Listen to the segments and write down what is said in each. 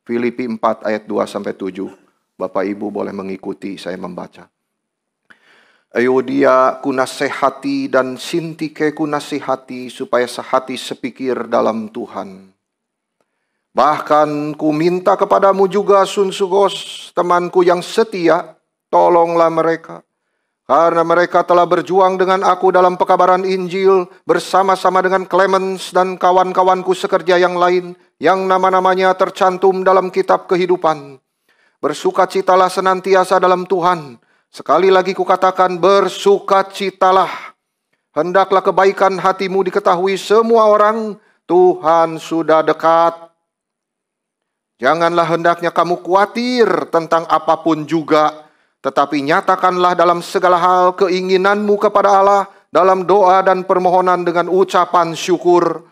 Filipi 4 ayat 2-7. Bapak Ibu boleh mengikuti saya membaca. Euodia ku nasihati dan Sintike ku nasihati supaya sehati sepikir dalam Tuhan. Bahkan ku minta kepadamu juga Sunsugos, temanku yang setia, tolonglah mereka. Karena mereka telah berjuang dengan aku dalam pekabaran Injil bersama-sama dengan Clemens dan kawan-kawanku sekerja yang lain yang nama-namanya tercantum dalam kitab kehidupan. Bersukacitalah senantiasa dalam Tuhan. Sekali lagi kukatakan, bersukacitalah. Hendaklah kebaikan hatimu diketahui semua orang. Tuhan sudah dekat. Janganlah hendaknya kamu khawatir tentang apapun juga, tetapi nyatakanlah dalam segala hal keinginanmu kepada Allah dalam doa dan permohonan dengan ucapan syukur.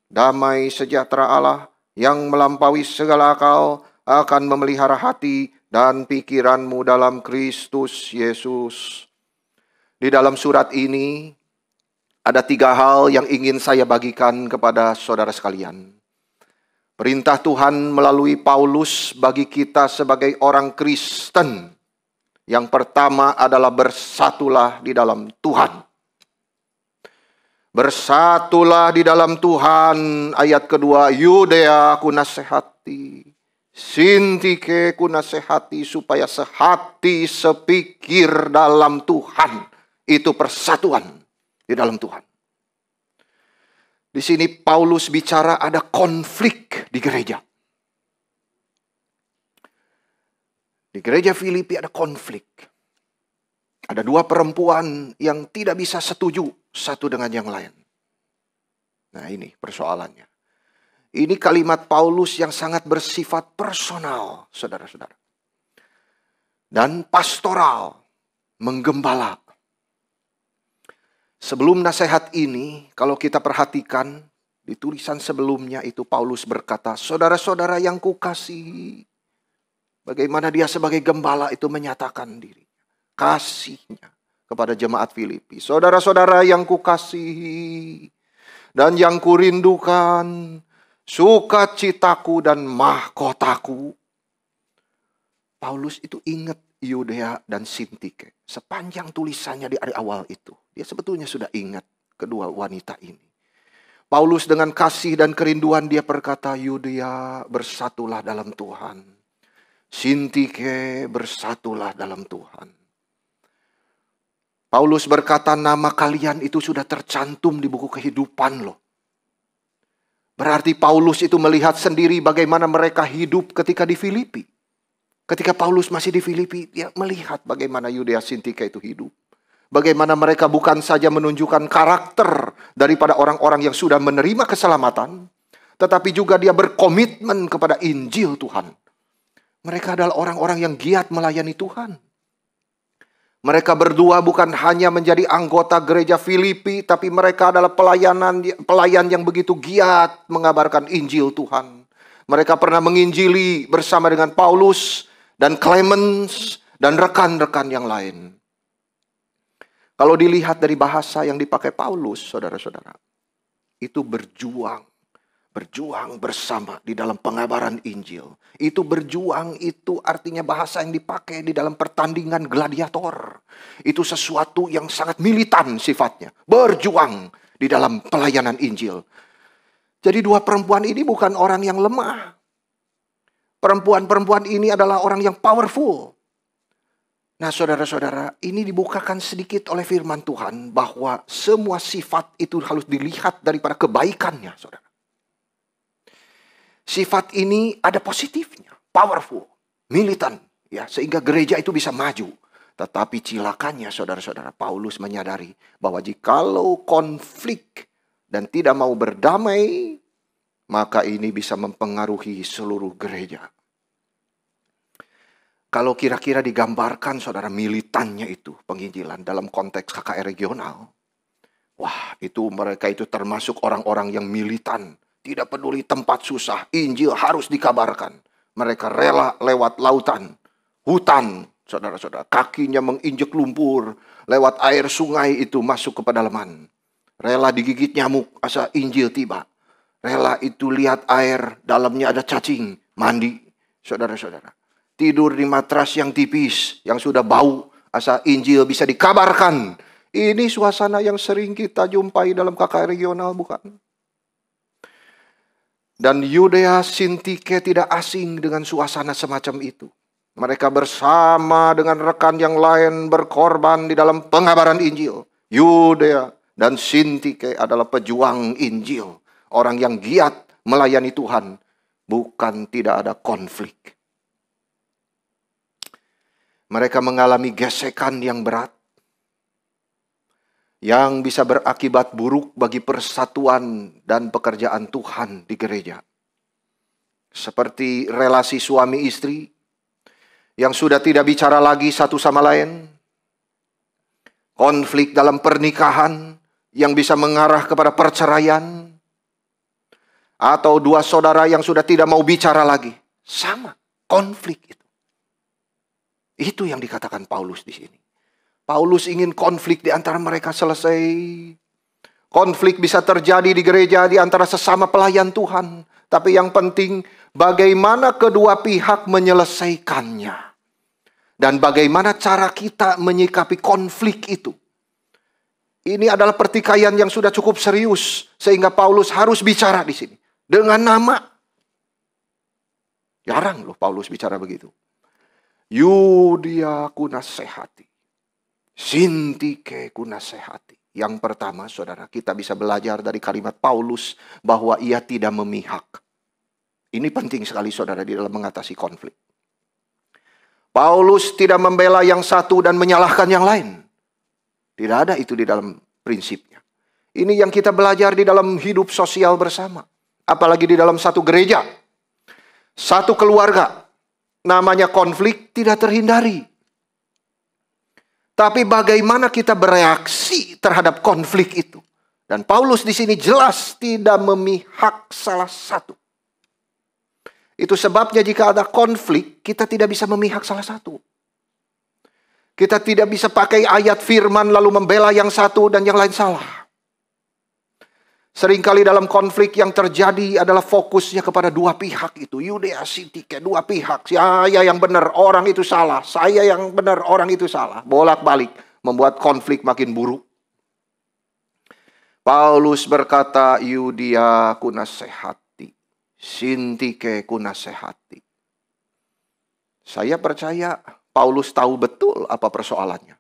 Damai sejahtera Allah yang melampaui segala akal akan memelihara hati dan pikiranmu dalam Kristus Yesus. Di dalam surat ini ada 3 hal yang ingin saya bagikan kepada saudara sekalian. Perintah Tuhan melalui Paulus bagi kita sebagai orang Kristen. Yang pertama adalah bersatulah di dalam Tuhan. Bersatulah di dalam Tuhan. Ayat kedua, Yudea aku nasihati, Sintike ku nasihati supaya sehati sepikir dalam Tuhan. Itu persatuan di dalam Tuhan. Di sini Paulus bicara ada konflik di gereja. Di gereja Filipi ada konflik. Ada 2 perempuan yang tidak bisa setuju satu dengan yang lain. Nah, ini persoalannya. Ini kalimat Paulus yang sangat bersifat personal, saudara-saudara. Dan pastoral, menggembala. Sebelum nasihat ini, kalau kita perhatikan, di tulisan sebelumnya itu Paulus berkata, saudara-saudara yang kukasihi. Bagaimana dia sebagai gembala itu menyatakan diri. Kasihnya kepada jemaat Filipi. Saudara-saudara yang kukasihi dan yang kurindukan, sukacitaku dan mahkotaku. Paulus itu ingat Yudea dan Sintike. Sepanjang tulisannya di awal itu. Dia sebetulnya sudah ingat kedua wanita ini. Paulus dengan kasih dan kerinduan dia berkata, Yudea bersatulah dalam Tuhan. Sintike bersatulah dalam Tuhan. Paulus berkata nama kalian itu sudah tercantum di buku kehidupan loh. Berarti Paulus itu melihat sendiri bagaimana mereka hidup ketika di Filipi. Ketika Paulus masih di Filipi, dia melihat bagaimana Yudea Sintike itu hidup. Bagaimana mereka bukan saja menunjukkan karakter daripada orang-orang yang sudah menerima keselamatan, tetapi juga dia berkomitmen kepada Injil Tuhan. Mereka adalah orang-orang yang giat melayani Tuhan. Mereka berdua bukan hanya menjadi anggota gereja Filipi, tapi mereka adalah pelayan yang begitu giat mengabarkan Injil Tuhan. Mereka pernah menginjili bersama dengan Paulus dan Clemens dan rekan-rekan yang lain. Kalau dilihat dari bahasa yang dipakai Paulus, saudara-saudara, itu berjuang bersama di dalam pengabaran Injil. Itu berjuang, itu artinya bahasa yang dipakai di dalam pertandingan gladiator. Itu sesuatu yang sangat militan sifatnya. Berjuang di dalam pelayanan Injil. Jadi 2 perempuan ini bukan orang yang lemah. Perempuan-perempuan ini adalah orang yang powerful. Nah, saudara-saudara, ini dibukakan sedikit oleh firman Tuhan bahwa semua sifat itu harus dilihat daripada kebaikannya, saudara. Sifat ini ada positifnya, powerful, militan, ya, sehingga gereja itu bisa maju. Tetapi cilakannya, saudara-saudara, Paulus menyadari bahwa jikalau konflik dan tidak mau berdamai, maka ini bisa mempengaruhi seluruh gereja. Kalau kira-kira digambarkan, saudara, militannya itu penginjilan dalam konteks KKR regional, wah, itu mereka itu termasuk orang-orang yang militan. Tidak peduli tempat susah, Injil harus dikabarkan. Mereka rela lewat lautan, hutan, saudara-saudara. Kakinya menginjek lumpur, lewat air sungai itu masuk ke pedalaman. Rela digigit nyamuk, asal Injil tiba. Rela itu lihat air, dalamnya ada cacing, mandi. saudara-saudara. Tidur di matras yang tipis, yang sudah bau, asal Injil bisa dikabarkan. Ini suasana yang sering kita jumpai dalam KKR regional, bukan? Dan Yudea Sintike tidak asing dengan suasana semacam itu. Mereka bersama dengan rekan yang lain berkorban di dalam pengabaran Injil. Yudea dan Sintike adalah pejuang Injil. Orang yang giat melayani Tuhan. Bukan tidak ada konflik. Mereka mengalami gesekan yang berat. Yang bisa berakibat buruk bagi persatuan dan pekerjaan Tuhan di gereja. Seperti relasi suami istri yang sudah tidak bicara lagi satu sama lain. Konflik dalam pernikahan yang bisa mengarah kepada perceraian. Atau dua saudara yang sudah tidak mau bicara lagi. Sama, konflik itu. Itu yang dikatakan Paulus di sini. Paulus ingin konflik di antara mereka selesai. Konflik bisa terjadi di gereja di antara sesama pelayan Tuhan. Tapi yang penting bagaimana kedua pihak menyelesaikannya. Dan bagaimana cara kita menyikapi konflik itu. Ini adalah pertikaian yang sudah cukup serius. Sehingga Paulus harus bicara di sini. Dengan nama. Jarang loh Paulus bicara begitu. Yudia ku nasihati. Sintike ku nasihati. Yang pertama saudara, kita bisa belajar dari kalimat Paulus bahwa ia tidak memihak. Ini penting sekali saudara di dalam mengatasi konflik. Paulus tidak membela yang satu dan menyalahkan yang lain. Tidak ada itu di dalam prinsipnya. Ini yang kita belajar di dalam hidup sosial bersama. Apalagi di dalam satu gereja. Satu keluarga. Namanya konflik tidak terhindari. Tapi bagaimana kita bereaksi terhadap konflik itu. Dan Paulus di sini jelas tidak memihak salah satu. Itu sebabnya jika ada konflik, kita tidak bisa memihak salah satu. Kita tidak bisa pakai ayat firman lalu membela yang satu dan yang lain salah. Seringkali dalam konflik yang terjadi adalah fokusnya kepada dua pihak itu. Yudea Sintike, dua pihak. Saya yang benar, orang itu salah. Saya yang benar, orang itu salah. Bolak-balik membuat konflik makin buruk. Paulus berkata, Yudia ku nasihati. Sintike ku nasihati. Saya percaya Paulus tahu betul apa persoalannya.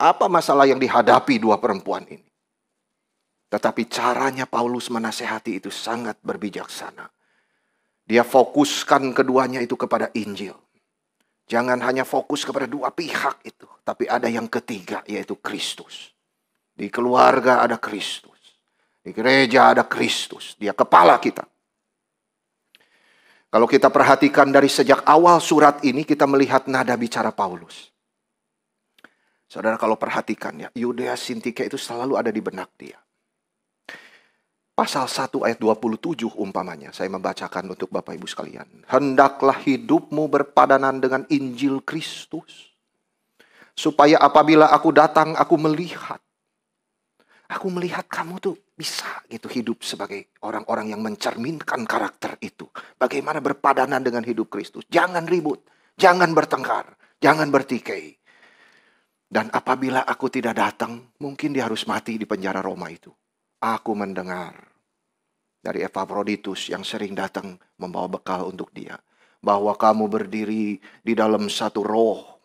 Apa masalah yang dihadapi dua perempuan ini. Tetapi caranya Paulus menasehati itu sangat berbijaksana. Dia fokuskan keduanya itu kepada Injil. Jangan hanya fokus kepada dua pihak itu. Tapi ada yang ketiga yaitu Kristus. Di keluarga ada Kristus. Di gereja ada Kristus. Dia kepala kita. Kalau kita perhatikan dari sejak awal surat ini kita melihat nada bicara Paulus. Saudara kalau perhatikan ya. Yudea Sintike itu selalu ada di benak dia. Pasal 1 ayat 27 umpamanya. Saya membacakan untuk Bapak Ibu sekalian. Hendaklah hidupmu berpadanan dengan Injil Kristus. Supaya apabila aku datang, aku melihat. Aku melihat kamu tuh bisa gitu hidup sebagai orang-orang yang mencerminkan karakter itu. Bagaimana berpadanan dengan hidup Kristus. Jangan ribut, jangan bertengkar, jangan bertikai. Dan apabila aku tidak datang, mungkin dia harus mati di penjara Roma itu. Aku mendengar dari Epaphroditus yang sering datang membawa bekal untuk dia. Bahwa kamu berdiri di dalam satu roh.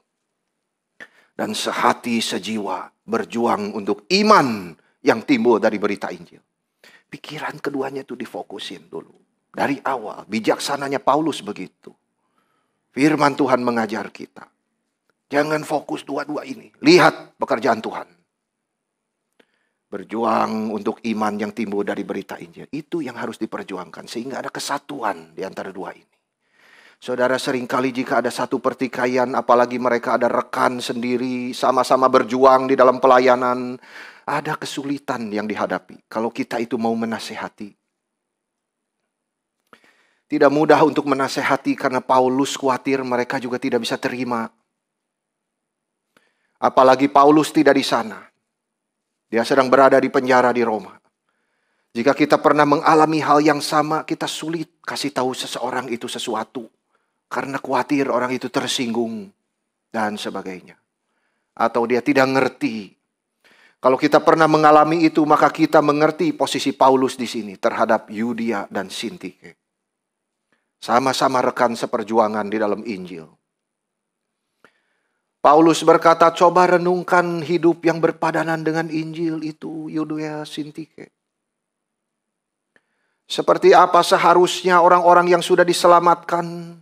Dan sehati sejiwa berjuang untuk iman yang timbul dari berita Injil. Pikiran keduanya itu difokusin dulu. Dari awal, bijaksananya Paulus begitu. Firman Tuhan mengajar kita. Jangan fokus dua-dua ini. Lihat pekerjaan Tuhan. Berjuang untuk iman yang timbul dari berita Injil. Itu yang harus diperjuangkan. Sehingga ada kesatuan di antara dua ini. Saudara seringkali jika ada satu pertikaian. Apalagi mereka ada rekan sendiri. Sama-sama berjuang di dalam pelayanan. Ada kesulitan yang dihadapi. Kalau kita itu mau menasehati. Tidak mudah untuk menasehati. Karena Paulus khawatir mereka juga tidak bisa terima. Apalagi Paulus tidak di sana. Dia sedang berada di penjara di Roma. Jika kita pernah mengalami hal yang sama, kita sulit kasih tahu seseorang itu sesuatu. karena khawatir orang itu tersinggung dan sebagainya. Atau dia tidak ngerti. Kalau kita pernah mengalami itu, maka kita mengerti posisi Paulus di sini terhadap Yudia dan Sintike. Sama-sama rekan seperjuangan di dalam Injil. Paulus berkata, coba renungkan hidup yang berpadanan dengan Injil itu, Yudia, Sintike. Seperti apa seharusnya orang-orang yang sudah diselamatkan,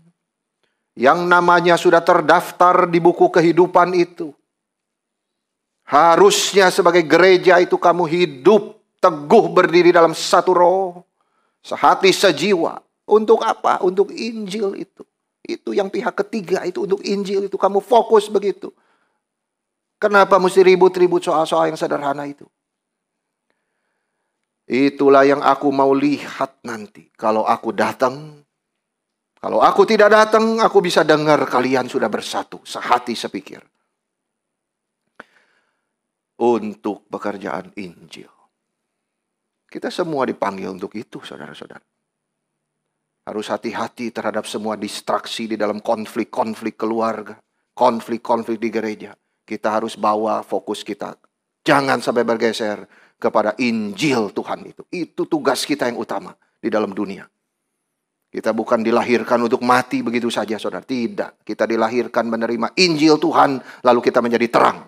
yang namanya sudah terdaftar di buku kehidupan itu. Harusnya sebagai gereja itu kamu hidup teguh berdiri dalam satu roh, sehati sejiwa. Untuk apa? Untuk Injil itu. Itu yang pihak ketiga itu, untuk Injil itu. Kamu fokus begitu. Kenapa mesti ribut-ribut soal-soal yang sederhana itu? Itulah yang aku mau lihat nanti. Kalau aku datang, kalau aku tidak datang, aku bisa dengar kalian sudah bersatu, sehati sepikir. Untuk pekerjaan Injil. Kita semua dipanggil untuk itu, saudara-saudara. Harus hati-hati terhadap semua distraksi di dalam konflik-konflik keluarga, konflik-konflik di gereja. Kita harus bawa fokus kita. Jangan sampai bergeser kepada Injil Tuhan itu. Itu tugas kita yang utama di dalam dunia. Kita bukan dilahirkan untuk mati begitu saja, saudara. Tidak. Kita dilahirkan menerima Injil Tuhan, lalu kita menjadi terang.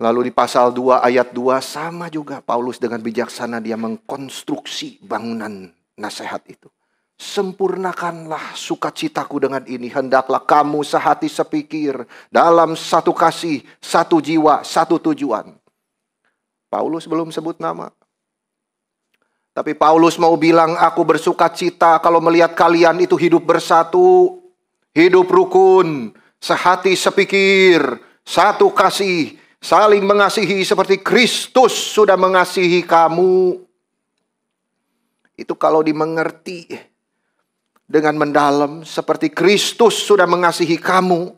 Lalu di pasal 2 ayat 2 sama juga Paulus dengan bijaksana dia mengkonstruksi bangunan nasihat itu. Sempurnakanlah sukacitaku dengan ini. Hendaklah kamu sehati sepikir dalam satu kasih, satu jiwa, satu tujuan. Paulus belum sebut nama. Tapi Paulus mau bilang, aku bersukacita kalau melihat kalian itu hidup bersatu, hidup rukun, sehati sepikir, satu kasih, saling mengasihi seperti Kristus sudah mengasihi kamu. Itu kalau dimengerti dengan mendalam seperti Kristus sudah mengasihi kamu.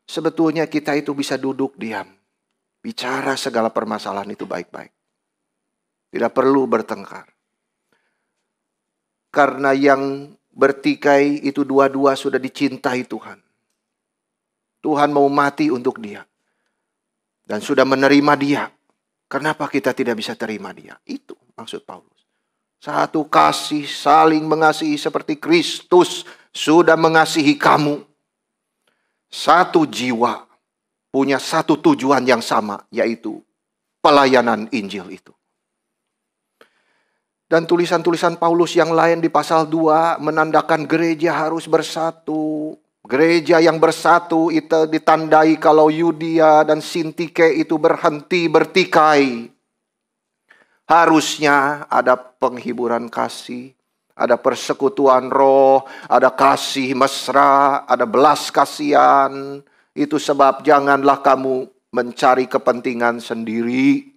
Sebetulnya kita itu bisa duduk diam. Bicara segala permasalahan itu baik-baik. Tidak perlu bertengkar. Karena yang bertikai itu dua-dua sudah dicintai Tuhan. Tuhan mau mati untuk dia. Dan sudah menerima dia. Kenapa kita tidak bisa terima dia? Itu maksud Paulus. Satu kasih, saling mengasihi seperti Kristus sudah mengasihi kamu. Satu jiwa, punya satu tujuan yang sama, yaitu pelayanan Injil itu. Dan tulisan-tulisan Paulus yang lain di pasal 2 menandakan gereja harus bersatu. Gereja yang bersatu itu ditandai kalau Yudia dan Sintike itu berhenti bertikai. Harusnya ada penghiburan kasih, ada persekutuan roh, ada kasih mesra, ada belas kasihan. Itu sebab janganlah kamu mencari kepentingan sendiri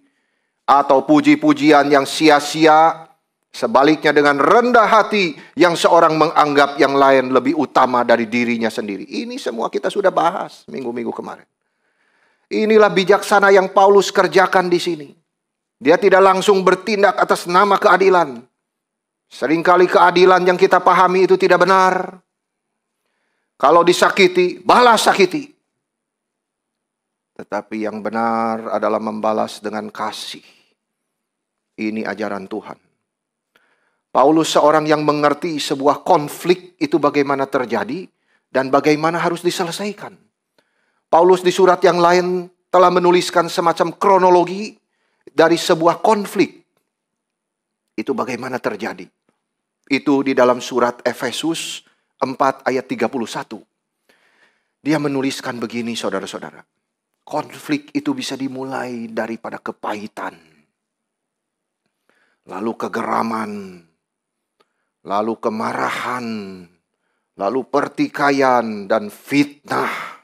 atau puji-pujian yang sia-sia. Sebaliknya dengan rendah hati yang seorang menganggap yang lain lebih utama dari dirinya sendiri. Ini semua kita sudah bahas minggu-minggu kemarin. Inilah bijaksana yang Paulus kerjakan di sini. Dia tidak langsung bertindak atas nama keadilan. Seringkali keadilan yang kita pahami itu tidak benar. Kalau disakiti, balas sakiti. Tetapi yang benar adalah membalas dengan kasih. Ini ajaran Tuhan. Paulus seorang yang mengerti sebuah konflik itu bagaimana terjadi dan bagaimana harus diselesaikan. Paulus di surat yang lain telah menuliskan semacam kronologi dari sebuah konflik. Itu bagaimana terjadi. Itu di dalam surat Efesus 4 ayat 31. Dia menuliskan begini, saudara-saudara. Konflik itu bisa dimulai daripada kepahitan. Lalu kegeraman. Lalu kemarahan, lalu pertikaian dan fitnah.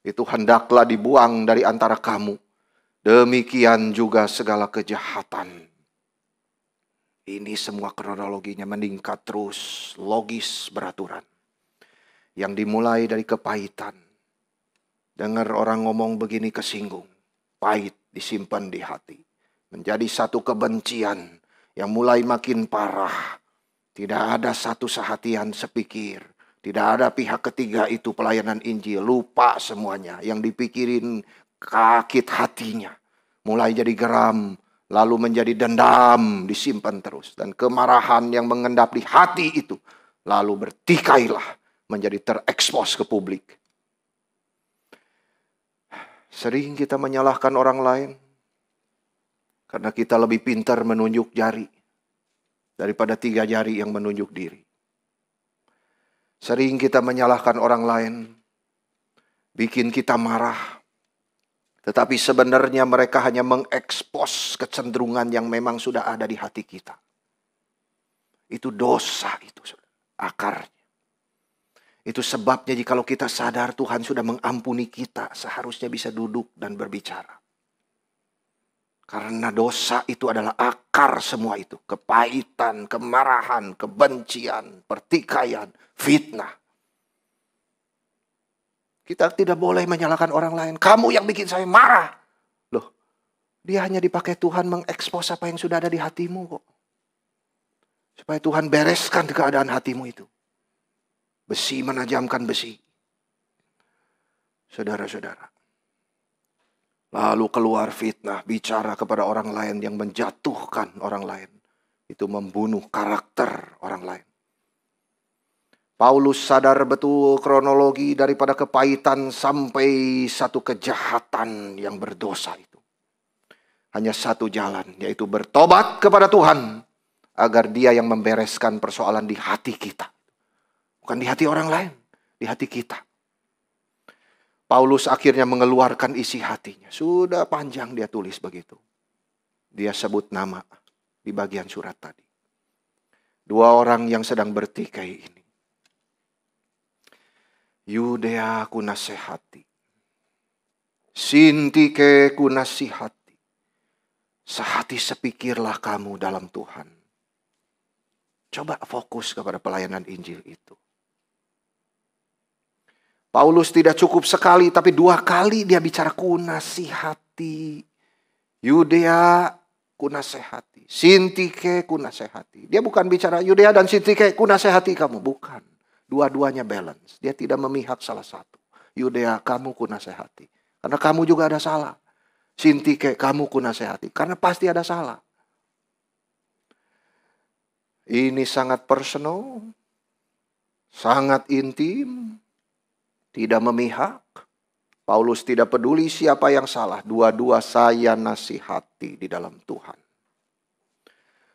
Itu hendaklah dibuang dari antara kamu. Demikian juga segala kejahatan. Ini semua kronologinya meningkat terus, logis beraturan. Yang dimulai dari kepahitan. Dengar orang ngomong begini kesinggung. Pahit disimpan di hati. Menjadi satu kebencian yang mulai makin parah. Tidak ada satu sehatian sepikir. Tidak ada pihak ketiga itu pelayanan Injil. Lupa semuanya. Yang dipikirin sakit hatinya. Mulai jadi geram. Lalu menjadi dendam. Disimpan terus. Dan kemarahan yang mengendap di hati itu. Lalu bertikailah. Menjadi terekspos ke publik. Sering kita menyalahkan orang lain. Karena kita lebih pintar menunjuk jari. Daripada 3 jari yang menunjuk diri. Sering kita menyalahkan orang lain. Bikin kita marah. Tetapi sebenarnya mereka hanya mengekspos kecenderungan yang memang sudah ada di hati kita. Itu dosa itu, akarnya. Itu sebabnya jikalau kita sadar Tuhan sudah mengampuni kita, seharusnya bisa duduk dan berbicara. Karena dosa itu adalah akar semua itu. Kepahitan, kemarahan, kebencian, pertikaian, fitnah. Kita tidak boleh menyalahkan orang lain. Kamu yang bikin saya marah. Loh, dia hanya dipakai Tuhan mengekspos apa yang sudah ada di hatimu kok. Supaya Tuhan bereskan keadaan hatimu itu. Besi menajamkan besi. Saudara-saudara. Lalu keluar fitnah, bicara kepada orang lain yang menjatuhkan orang lain. Itu membunuh karakter orang lain. Paulus sadar betul kronologi daripada kepahitan sampai satu kejahatan yang berdosa itu. Hanya satu jalan, yaitu bertobat kepada Tuhan. Agar dia yang membereskan persoalan di hati kita. Bukan di hati orang lain, di hati kita. Paulus akhirnya mengeluarkan isi hatinya. Sudah panjang dia tulis begitu. Dia sebut nama di bagian surat tadi. 2 orang yang sedang bertikai ini. Yudea ku nasihati. Sintike ku nasihati. Sehati sepikirlah kamu dalam Tuhan. Coba fokus kepada pelayanan Injil itu. Paulus tidak cukup sekali, tapi 2 kali dia bicara ku nasihati. Yudea ku nasihati. Sintike ku nasihati. Dia bukan bicara Yudea dan Sintike ku nasihati kamu. Bukan. Dua-duanya balance. Dia tidak memihak salah satu. Yudea kamu ku nasihati. Karena kamu juga ada salah. Sintike kamu ku nasihati. Karena pasti ada salah. Ini sangat personal. Sangat intim. Tidak memihak. Paulus tidak peduli siapa yang salah. Dua-dua saya nasihati di dalam Tuhan.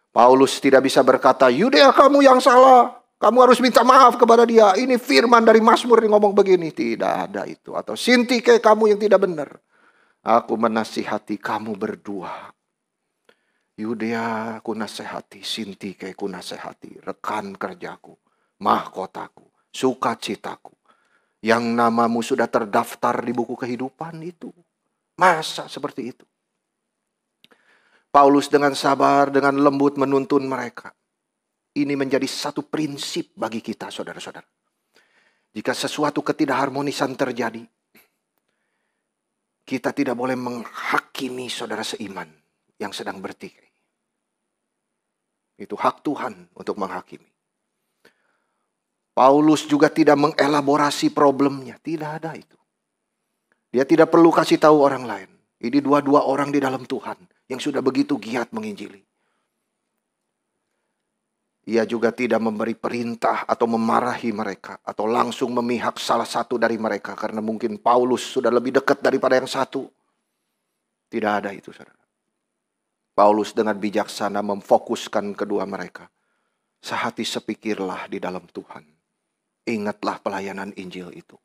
Paulus tidak bisa berkata, Yudea kamu yang salah. Kamu harus minta maaf kepada dia. Ini firman dari Mazmur yang ngomong begini. Tidak ada itu. Atau Sintike kamu yang tidak benar. Aku menasihati kamu berdua. Yudea ku nasihati. Sintike ku nasihati. Rekan kerjaku. Mahkotaku. Sukacitaku. Yang namamu sudah terdaftar di buku kehidupan itu. Masa seperti itu? Paulus dengan sabar, dengan lembut menuntun mereka. Ini menjadi satu prinsip bagi kita, saudara-saudara. Jika sesuatu ketidakharmonisan terjadi, kita tidak boleh menghakimi saudara seiman yang sedang bertikai. Itu hak Tuhan untuk menghakimi. Paulus juga tidak mengelaborasi problemnya. Tidak ada itu. Dia tidak perlu kasih tahu orang lain. Ini 2 orang di dalam Tuhan yang sudah begitu giat menginjili. Ia juga tidak memberi perintah atau memarahi mereka. Atau langsung memihak salah satu dari mereka. Karena mungkin Paulus sudah lebih dekat daripada yang satu. Tidak ada itu, saudara. Paulus dengan bijaksana memfokuskan kedua mereka. Sehati sepikirlah di dalam Tuhan. Ingatlah pelayanan Injil itu.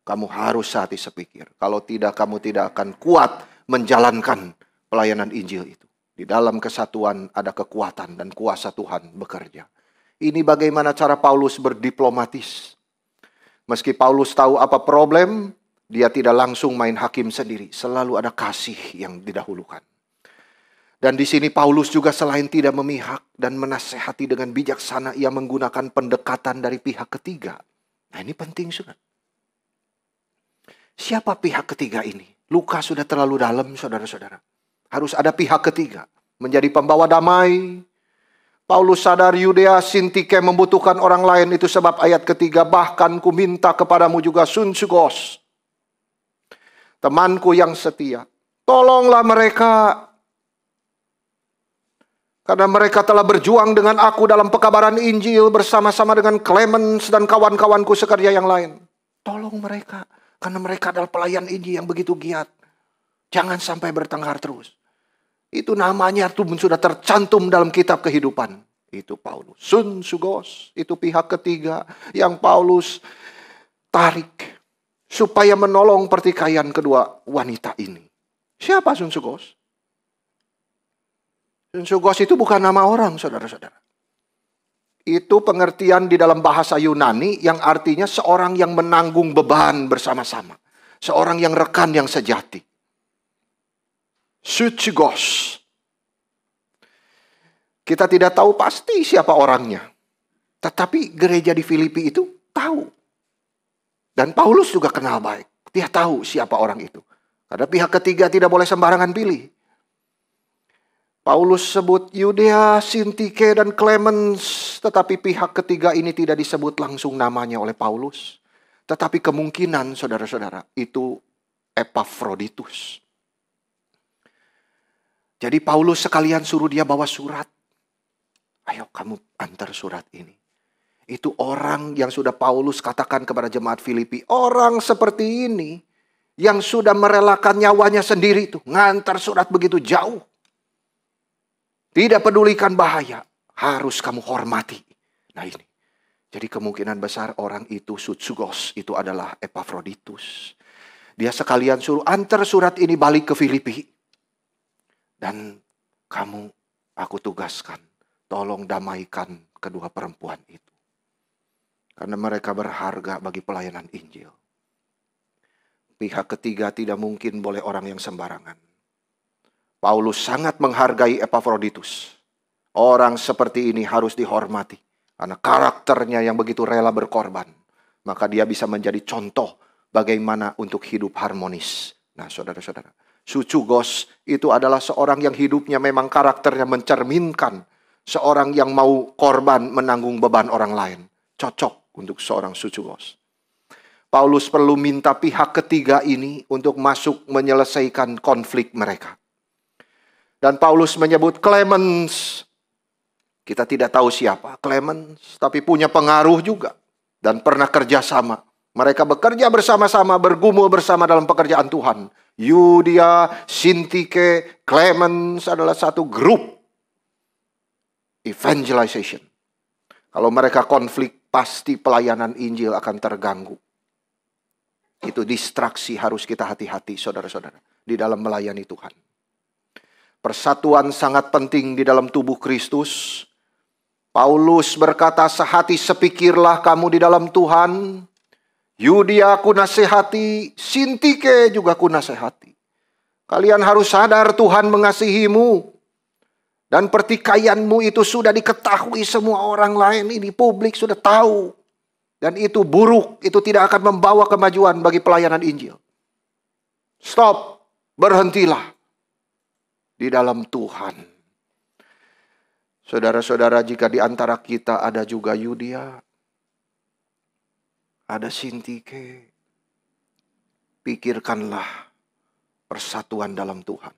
Kamu harus sehati sepikir. Kalau tidak, kamu tidak akan kuat menjalankan pelayanan Injil itu. Di dalam kesatuan ada kekuatan dan kuasa Tuhan bekerja. Ini bagaimana cara Paulus berdiplomatis. Meski Paulus tahu apa problem, dia tidak langsung main hakim sendiri. Selalu ada kasih yang didahulukan. Dan di sini Paulus juga selain tidak memihak dan menasehati dengan bijaksana, ia menggunakan pendekatan dari pihak ketiga. Nah ini penting juga. Siapa pihak ketiga ini? Luka sudah terlalu dalam, saudara-saudara. Harus ada pihak ketiga. Menjadi pembawa damai. Paulus sadar Yudea Sintike membutuhkan orang lain. Itu sebab ayat ketiga, bahkan ku minta kepadamu juga Sunsugos, temanku yang setia. Tolonglah mereka, karena mereka telah berjuang dengan aku dalam pekabaran Injil bersama-sama dengan Clemens dan kawan-kawanku sekerja yang lain. Tolong mereka, karena mereka adalah pelayan Injil yang begitu giat. Jangan sampai bertengkar terus. Itu namanya tuh sudah tercantum dalam kitab kehidupan. Itu Paulus. Sunsugos, itu pihak ketiga yang Paulus tarik supaya menolong pertikaian kedua wanita ini. Siapa Sunsugos? Sunsugos itu bukan nama orang, saudara-saudara. Itu pengertian di dalam bahasa Yunani yang artinya seorang yang menanggung beban bersama-sama. Seorang yang rekan yang sejati. Sunsugos. Kita tidak tahu pasti siapa orangnya. Tetapi gereja di Filipi itu tahu. Dan Paulus juga kenal baik. Dia tahu siapa orang itu. Karena pihak ketiga tidak boleh sembarangan pilih. Paulus sebut Yudea, Sintike, dan Clemens. Tetapi pihak ketiga ini tidak disebut langsung namanya oleh Paulus. Tetapi kemungkinan saudara-saudara itu Epafroditus. Jadi Paulus sekalian suruh dia bawa surat. Ayo kamu antar surat ini. Itu orang yang sudah Paulus katakan kepada jemaat Filipi. Orang seperti ini yang sudah merelakan nyawanya sendiri itu. Ngantar surat begitu jauh. Tidak pedulikan bahaya. Harus kamu hormati. Nah ini. Jadi kemungkinan besar orang itu Sunsugos. Itu adalah Epafroditus. Dia sekalian suruh antar surat ini balik ke Filipi. Dan kamu, aku tugaskan, tolong damaikan kedua perempuan itu. Karena mereka berharga bagi pelayanan Injil. Pihak ketiga tidak mungkin boleh orang yang sembarangan. Paulus sangat menghargai Epafroditus. Orang seperti ini harus dihormati. Karena karakternya yang begitu rela berkorban. Maka dia bisa menjadi contoh bagaimana untuk hidup harmonis. Nah saudara-saudara. Sunsugos itu adalah seorang yang hidupnya memang karakternya mencerminkan seorang yang mau korban menanggung beban orang lain. Cocok untuk seorang Sunsugos. Paulus perlu minta pihak ketiga ini untuk masuk menyelesaikan konflik mereka. Dan Paulus menyebut Clemens. Kita tidak tahu siapa Clemens, tapi punya pengaruh juga. Dan pernah kerjasama. Mereka bekerja bersama-sama, bergumul bersama dalam pekerjaan Tuhan. Yudea, Sintike, Clemens adalah satu grup evangelization. Kalau mereka konflik, pasti pelayanan Injil akan terganggu. Itu distraksi, harus kita hati-hati saudara-saudara di dalam melayani Tuhan. Persatuan sangat penting di dalam tubuh Kristus. Paulus berkata, sehati sepikirlah kamu di dalam Tuhan. Yudea ku nasihati, Sintike juga ku nasihati. Kalian harus sadar Tuhan mengasihimu. Dan pertikaianmu itu sudah diketahui semua orang lain. Ini publik sudah tahu. Dan itu buruk, itu tidak akan membawa kemajuan bagi pelayanan Injil. Stop, berhentilah di dalam Tuhan. Saudara-saudara, jika di antara kita ada juga Yudea, ada Sintike, pikirkanlah persatuan dalam Tuhan.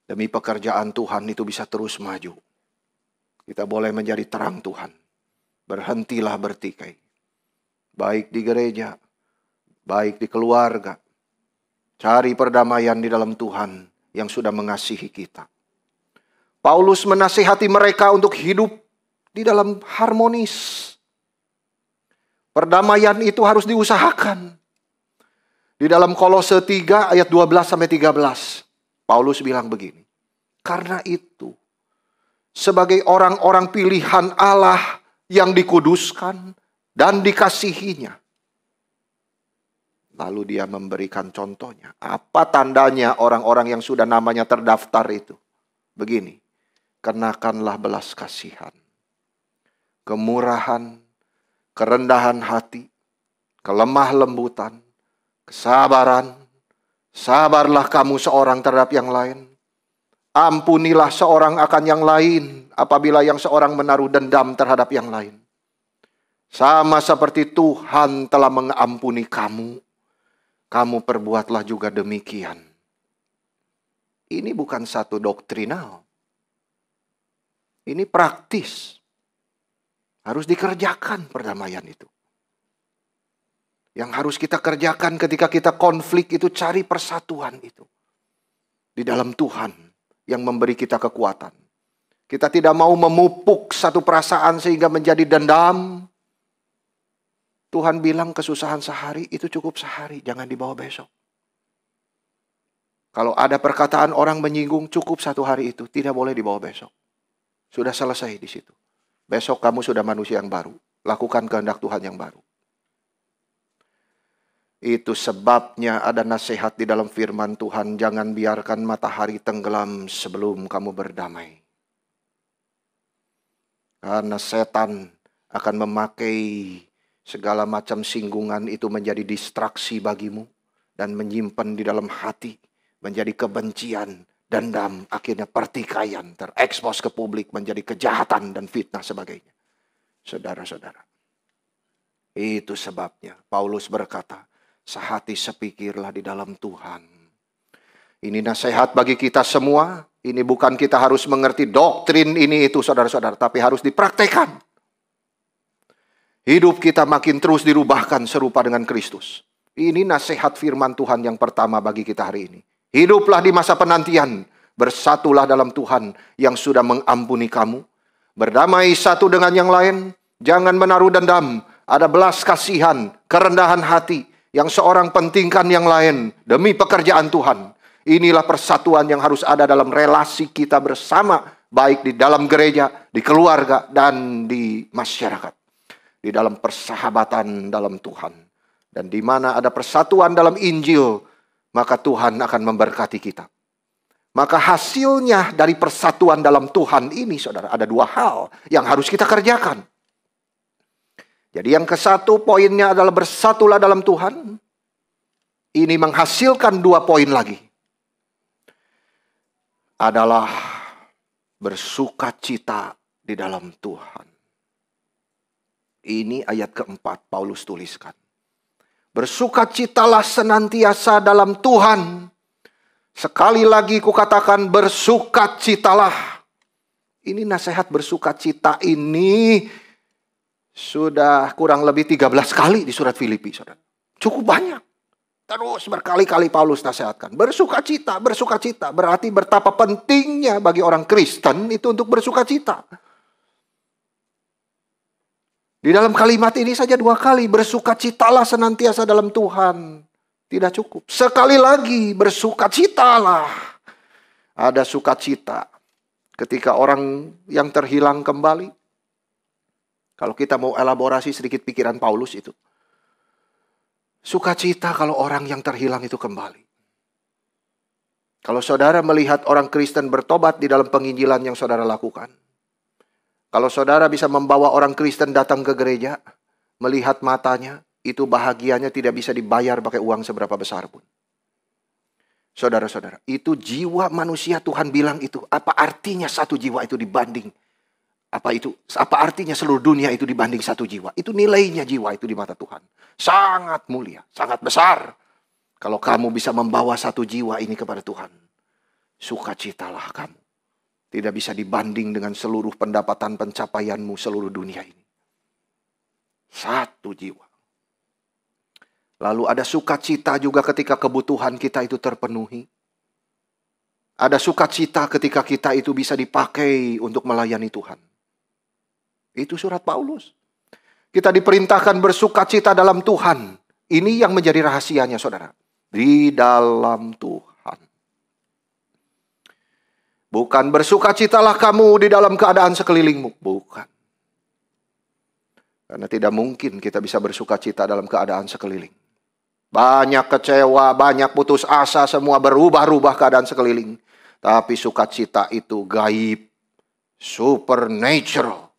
Demi pekerjaan Tuhan itu bisa terus maju. Kita boleh menjadi terang Tuhan. Berhentilah bertikai. Baik di gereja, baik di keluarga. Cari perdamaian di dalam Tuhan yang sudah mengasihi kita. Paulus menasihati mereka untuk hidup di dalam harmonis. Perdamaian itu harus diusahakan. Di dalam Kolose 3 ayat 12-13. Paulus bilang begini. Karena itu, sebagai orang-orang pilihan Allah yang dikuduskan dan dikasihinya. Lalu dia memberikan contohnya. Apa tandanya orang-orang yang sudah namanya terdaftar itu? Begini. Kenakanlah belas kasihan, kemurahan, kerendahan hati, kelemah lembutan, kesabaran. Sabarlah kamu seorang terhadap yang lain. Ampunilah seorang akan yang lain apabila yang seorang menaruh dendam terhadap yang lain. Sama seperti Tuhan telah mengampuni kamu, kamu perbuatlah juga demikian. Ini bukan satu doktrinal. Ini praktis. Harus dikerjakan perdamaian itu. Yang harus kita kerjakan ketika kita konflik itu, cari persatuan itu. Di dalam Tuhan yang memberi kita kekuatan. Kita tidak mau memupuk satu perasaan sehingga menjadi dendam. Tuhan bilang kesusahan sehari itu cukup sehari, jangan dibawa besok. Kalau ada perkataan orang menyinggung, cukup satu hari itu, tidak boleh dibawa besok. Sudah selesai di situ. Besok kamu sudah manusia yang baru. Lakukan kehendak Tuhan yang baru. Itu sebabnya ada nasihat di dalam firman Tuhan. Jangan biarkan matahari tenggelam sebelum kamu berdamai. Karena setan akan memakai segala macam singgungan itu menjadi distraksi bagimu. Dan menyimpan di dalam hati. Menjadi kebencian, dendam, akhirnya pertikaian, terekspos ke publik, menjadi kejahatan dan fitnah sebagainya. Saudara-saudara, itu sebabnya Paulus berkata, sehati sepikirlah di dalam Tuhan. Ini nasihat bagi kita semua. Ini bukan kita harus mengerti doktrin ini itu saudara-saudara, tapi harus dipraktekkan. Hidup kita makin terus dirubahkan serupa dengan Kristus. Ini nasihat firman Tuhan yang pertama bagi kita hari ini. Hiduplah di masa penantian, bersatulah dalam Tuhan yang sudah mengampuni kamu. Berdamai satu dengan yang lain, jangan menaruh dendam, ada belas kasihan, kerendahan hati, yang seorang pentingkan yang lain demi pekerjaan Tuhan. Inilah persatuan yang harus ada dalam relasi kita bersama, baik di dalam gereja, di keluarga, dan di masyarakat. Di dalam persahabatan dalam Tuhan. Dan di mana ada persatuan dalam Injil, maka Tuhan akan memberkati kita. Maka hasilnya dari persatuan dalam Tuhan ini, saudara, ada dua hal yang harus kita kerjakan. Jadi yang ke satu poinnya adalah bersatulah dalam Tuhan. Ini menghasilkan dua poin lagi. Adalah bersukacita di dalam Tuhan. Ini ayat keempat Paulus tuliskan. Bersukacitalah senantiasa dalam Tuhan. Sekali lagi kukatakan bersukacitalah. Ini nasihat bersukacita ini sudah kurang lebih 13 kali di surat Filipi, saudara. Cukup banyak. Terus berkali-kali Paulus nasihatkan. Bersukacita, bersukacita. Berarti betapa pentingnya bagi orang Kristen itu untuk bersukacita. Di dalam kalimat ini saja 2 kali. Bersukacitalah senantiasa dalam Tuhan. Tidak cukup. Sekali lagi bersukacitalah. Ada sukacita ketika orang yang terhilang kembali. Kalau kita mau elaborasi sedikit pikiran Paulus itu. Sukacita kalau orang yang terhilang itu kembali. Kalau saudara melihat orang Kristen bertobat di dalam penginjilan yang saudara lakukan. Kalau saudara bisa membawa orang Kristen datang ke gereja, melihat matanya, itu bahagianya tidak bisa dibayar pakai uang seberapa besar pun. Saudara-saudara, itu jiwa manusia Tuhan bilang itu. Apa artinya satu jiwa itu dibanding? Apa artinya seluruh dunia itu dibanding satu jiwa? Itu nilainya jiwa itu di mata Tuhan. Sangat mulia, sangat besar. Kalau kamu bisa membawa satu jiwa ini kepada Tuhan, sukacitalah kamu. Tidak bisa dibanding dengan seluruh pendapatan pencapaianmu seluruh dunia ini. Satu jiwa. Lalu ada sukacita juga ketika kebutuhan kita itu terpenuhi. Ada sukacita ketika kita itu bisa dipakai untuk melayani Tuhan. Itu surat Paulus. Kita diperintahkan bersukacita dalam Tuhan. Ini yang menjadi rahasianya, saudara. Di dalam Tuhan. Bukan bersukacitalah kamu di dalam keadaan sekelilingmu. Bukan. Karena tidak mungkin kita bisa bersukacita dalam keadaan sekeliling. Banyak kecewa, banyak putus asa, semua berubah-ubah keadaan sekeliling. Tapi sukacita itu gaib. Supernatural.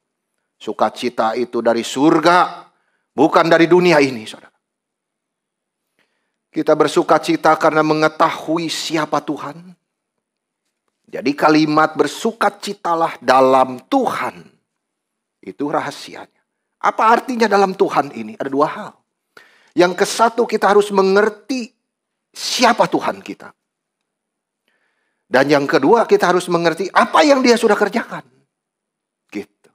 Sukacita itu dari surga. Bukan dari dunia ini, saudara. Kita bersukacita karena mengetahui siapa Tuhan. Jadi kalimat bersukacitalah dalam Tuhan, itu rahasianya. Apa artinya dalam Tuhan ini? Ada dua hal. Yang ke satu, kita harus mengerti siapa Tuhan kita. Dan yang kedua, kita harus mengerti apa yang Dia sudah kerjakan. Gitu.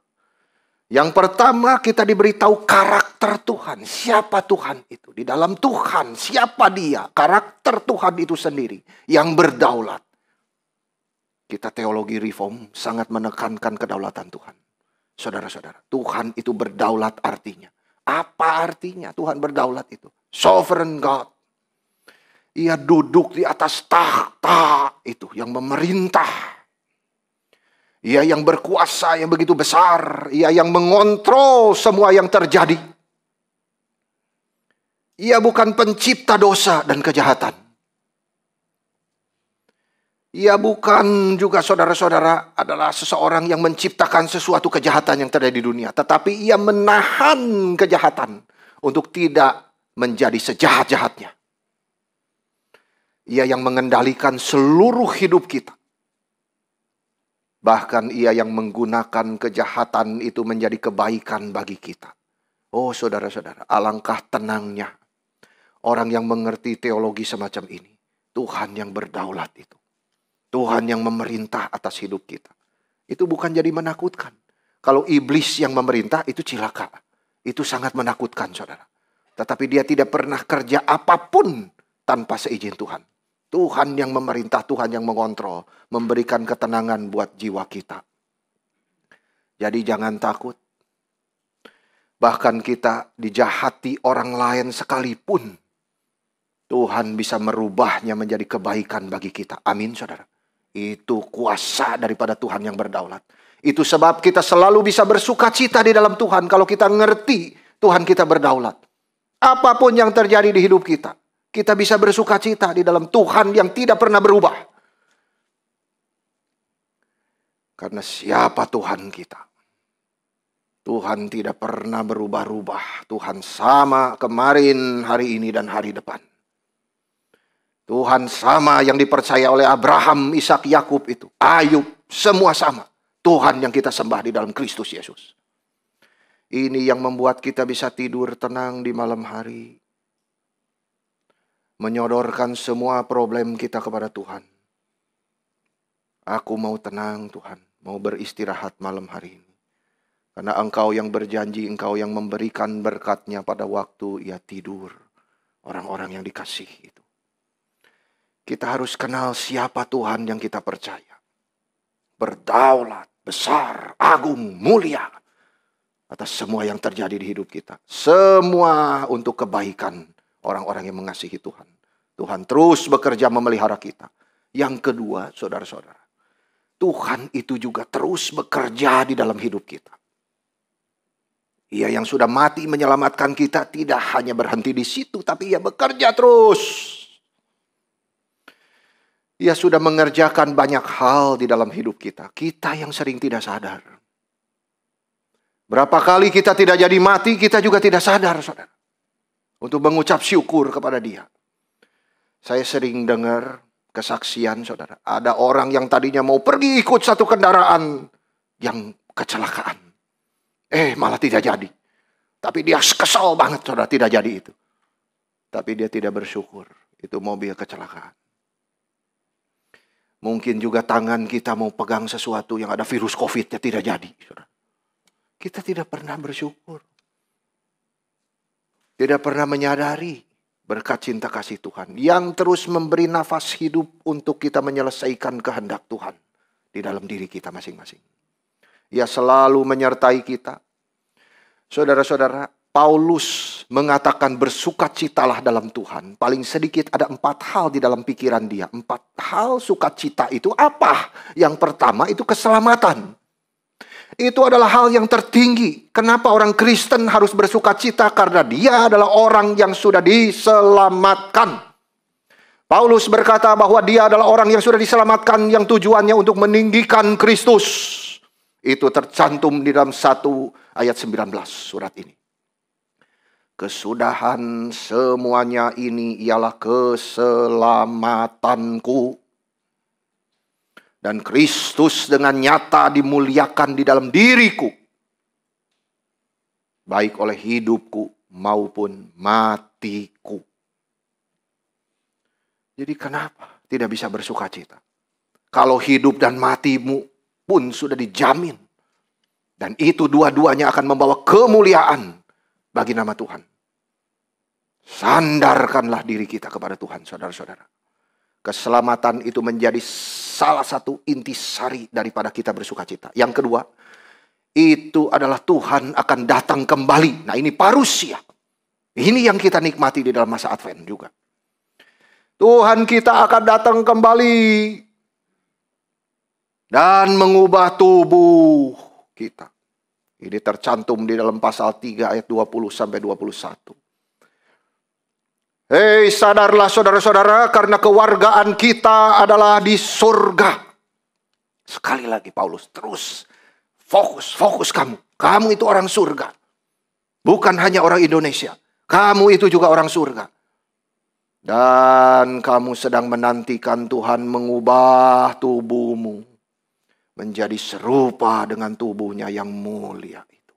Yang pertama, kita diberitahu karakter Tuhan. Siapa Tuhan itu? Di dalam Tuhan, siapa Dia? Karakter Tuhan itu sendiri yang berdaulat. Kita teologi reform sangat menekankan kedaulatan Tuhan. Saudara-saudara, Tuhan itu berdaulat artinya. Apa artinya Tuhan berdaulat itu? Sovereign God. Ia duduk di atas tahta itu yang memerintah. Ia yang berkuasa yang begitu besar. Ia yang mengontrol semua yang terjadi. Ia bukan pencipta dosa dan kejahatan. Ia bukan juga, saudara-saudara, adalah seseorang yang menciptakan sesuatu kejahatan yang terjadi di dunia. Tetapi ia menahan kejahatan untuk tidak menjadi sejahat-jahatnya. Ia yang mengendalikan seluruh hidup kita. Bahkan ia yang menggunakan kejahatan itu menjadi kebaikan bagi kita. Oh saudara-saudara, alangkah tenangnya orang yang mengerti teologi semacam ini. Tuhan yang berdaulat itu. Tuhan yang memerintah atas hidup kita. Itu bukan jadi menakutkan. Kalau iblis yang memerintah itu cilaka. Itu sangat menakutkan, saudara. Tetapi dia tidak pernah kerja apapun tanpa seizin Tuhan. Tuhan yang memerintah, Tuhan yang mengontrol. Memberikan ketenangan buat jiwa kita. Jadi jangan takut. Bahkan kita dijahati orang lain sekalipun, Tuhan bisa merubahnya menjadi kebaikan bagi kita. Amin, saudara. Itu kuasa daripada Tuhan yang berdaulat. Itu sebab kita selalu bisa bersuka cita di dalam Tuhan. Kalau kita ngerti Tuhan kita berdaulat. Apapun yang terjadi di hidup kita, kita bisa bersuka cita di dalam Tuhan yang tidak pernah berubah. Karena siapa Tuhan kita? Tuhan tidak pernah berubah-ubah. Tuhan sama kemarin, hari ini, dan hari depan. Tuhan sama yang dipercaya oleh Abraham, Ishak, Yakub itu. Ayub, semua sama. Tuhan yang kita sembah di dalam Kristus Yesus. Ini yang membuat kita bisa tidur tenang di malam hari. Menyodorkan semua problem kita kepada Tuhan. Aku mau tenang Tuhan, mau beristirahat malam hari ini. Karena Engkau yang berjanji, Engkau yang memberikan berkat-Nya pada waktu ia tidur. Orang-orang yang dikasih itu. Kita harus kenal siapa Tuhan yang kita percaya. Berdaulat, besar, agung, mulia. Atas semua yang terjadi di hidup kita. Semua untuk kebaikan orang-orang yang mengasihi Tuhan. Tuhan terus bekerja memelihara kita. Yang kedua, saudara-saudara. Tuhan itu juga terus bekerja di dalam hidup kita. Ia yang sudah mati menyelamatkan kita tidak hanya berhenti di situ. Tapi ia bekerja terus. Ia sudah mengerjakan banyak hal di dalam hidup kita. Kita yang sering tidak sadar. Berapa kali kita tidak jadi mati, kita juga tidak sadar, saudara. Untuk mengucap syukur kepada Dia. Saya sering dengar kesaksian, saudara. Ada orang yang tadinya mau pergi ikut satu kendaraan yang kecelakaan. Malah tidak jadi. Tapi dia kesal banget, saudara, tidak jadi itu. Tapi dia tidak bersyukur. Itu mobil kecelakaan. Mungkin juga tangan kita mau pegang sesuatu yang ada virus COVID-nya tidak jadi. Kita tidak pernah bersyukur. Tidak pernah menyadari berkat cinta kasih Tuhan. Yang terus memberi nafas hidup untuk kita menyelesaikan kehendak Tuhan. Di dalam diri kita masing-masing. Ia selalu menyertai kita. Saudara-saudara, Paulus mengatakan bersukacitalah dalam Tuhan. Paling sedikit ada 4 hal di dalam pikiran dia. 4 hal sukacita itu apa? Yang pertama itu keselamatan. Itu adalah hal yang tertinggi. Kenapa orang Kristen harus bersukacita? Karena dia adalah orang yang sudah diselamatkan. Paulus berkata bahwa dia adalah orang yang sudah diselamatkan yang tujuannya untuk meninggikan Kristus. Itu tercantum di dalam 1 ayat 19 surat ini. Kesudahan semuanya ini ialah keselamatanku. Dan Kristus dengan nyata dimuliakan di dalam diriku, baik oleh hidupku maupun matiku. Jadi kenapa tidak bisa bersuka cita? Kalau hidup dan matimu pun sudah dijamin. Dan itu dua-duanya akan membawa kemuliaan bagi nama Tuhan. Sandarkanlah diri kita kepada Tuhan, saudara-saudara. Keselamatan itu menjadi salah satu intisari daripada kita bersuka cita. Yang kedua, itu adalah Tuhan akan datang kembali. Nah, ini parusia. Ini yang kita nikmati di dalam masa Advent juga. Tuhan kita akan datang kembali dan mengubah tubuh kita. Ini tercantum di dalam pasal 3 ayat 20 sampai 21. Hei, sadarlah saudara-saudara, karena kewargaan kita adalah di surga. Sekali lagi Paulus terus fokus kamu. Kamu itu orang surga. Bukan hanya orang Indonesia. Kamu itu juga orang surga. Dan kamu sedang menantikan Tuhan mengubah tubuhmu menjadi serupa dengan tubuhnya yang mulia itu.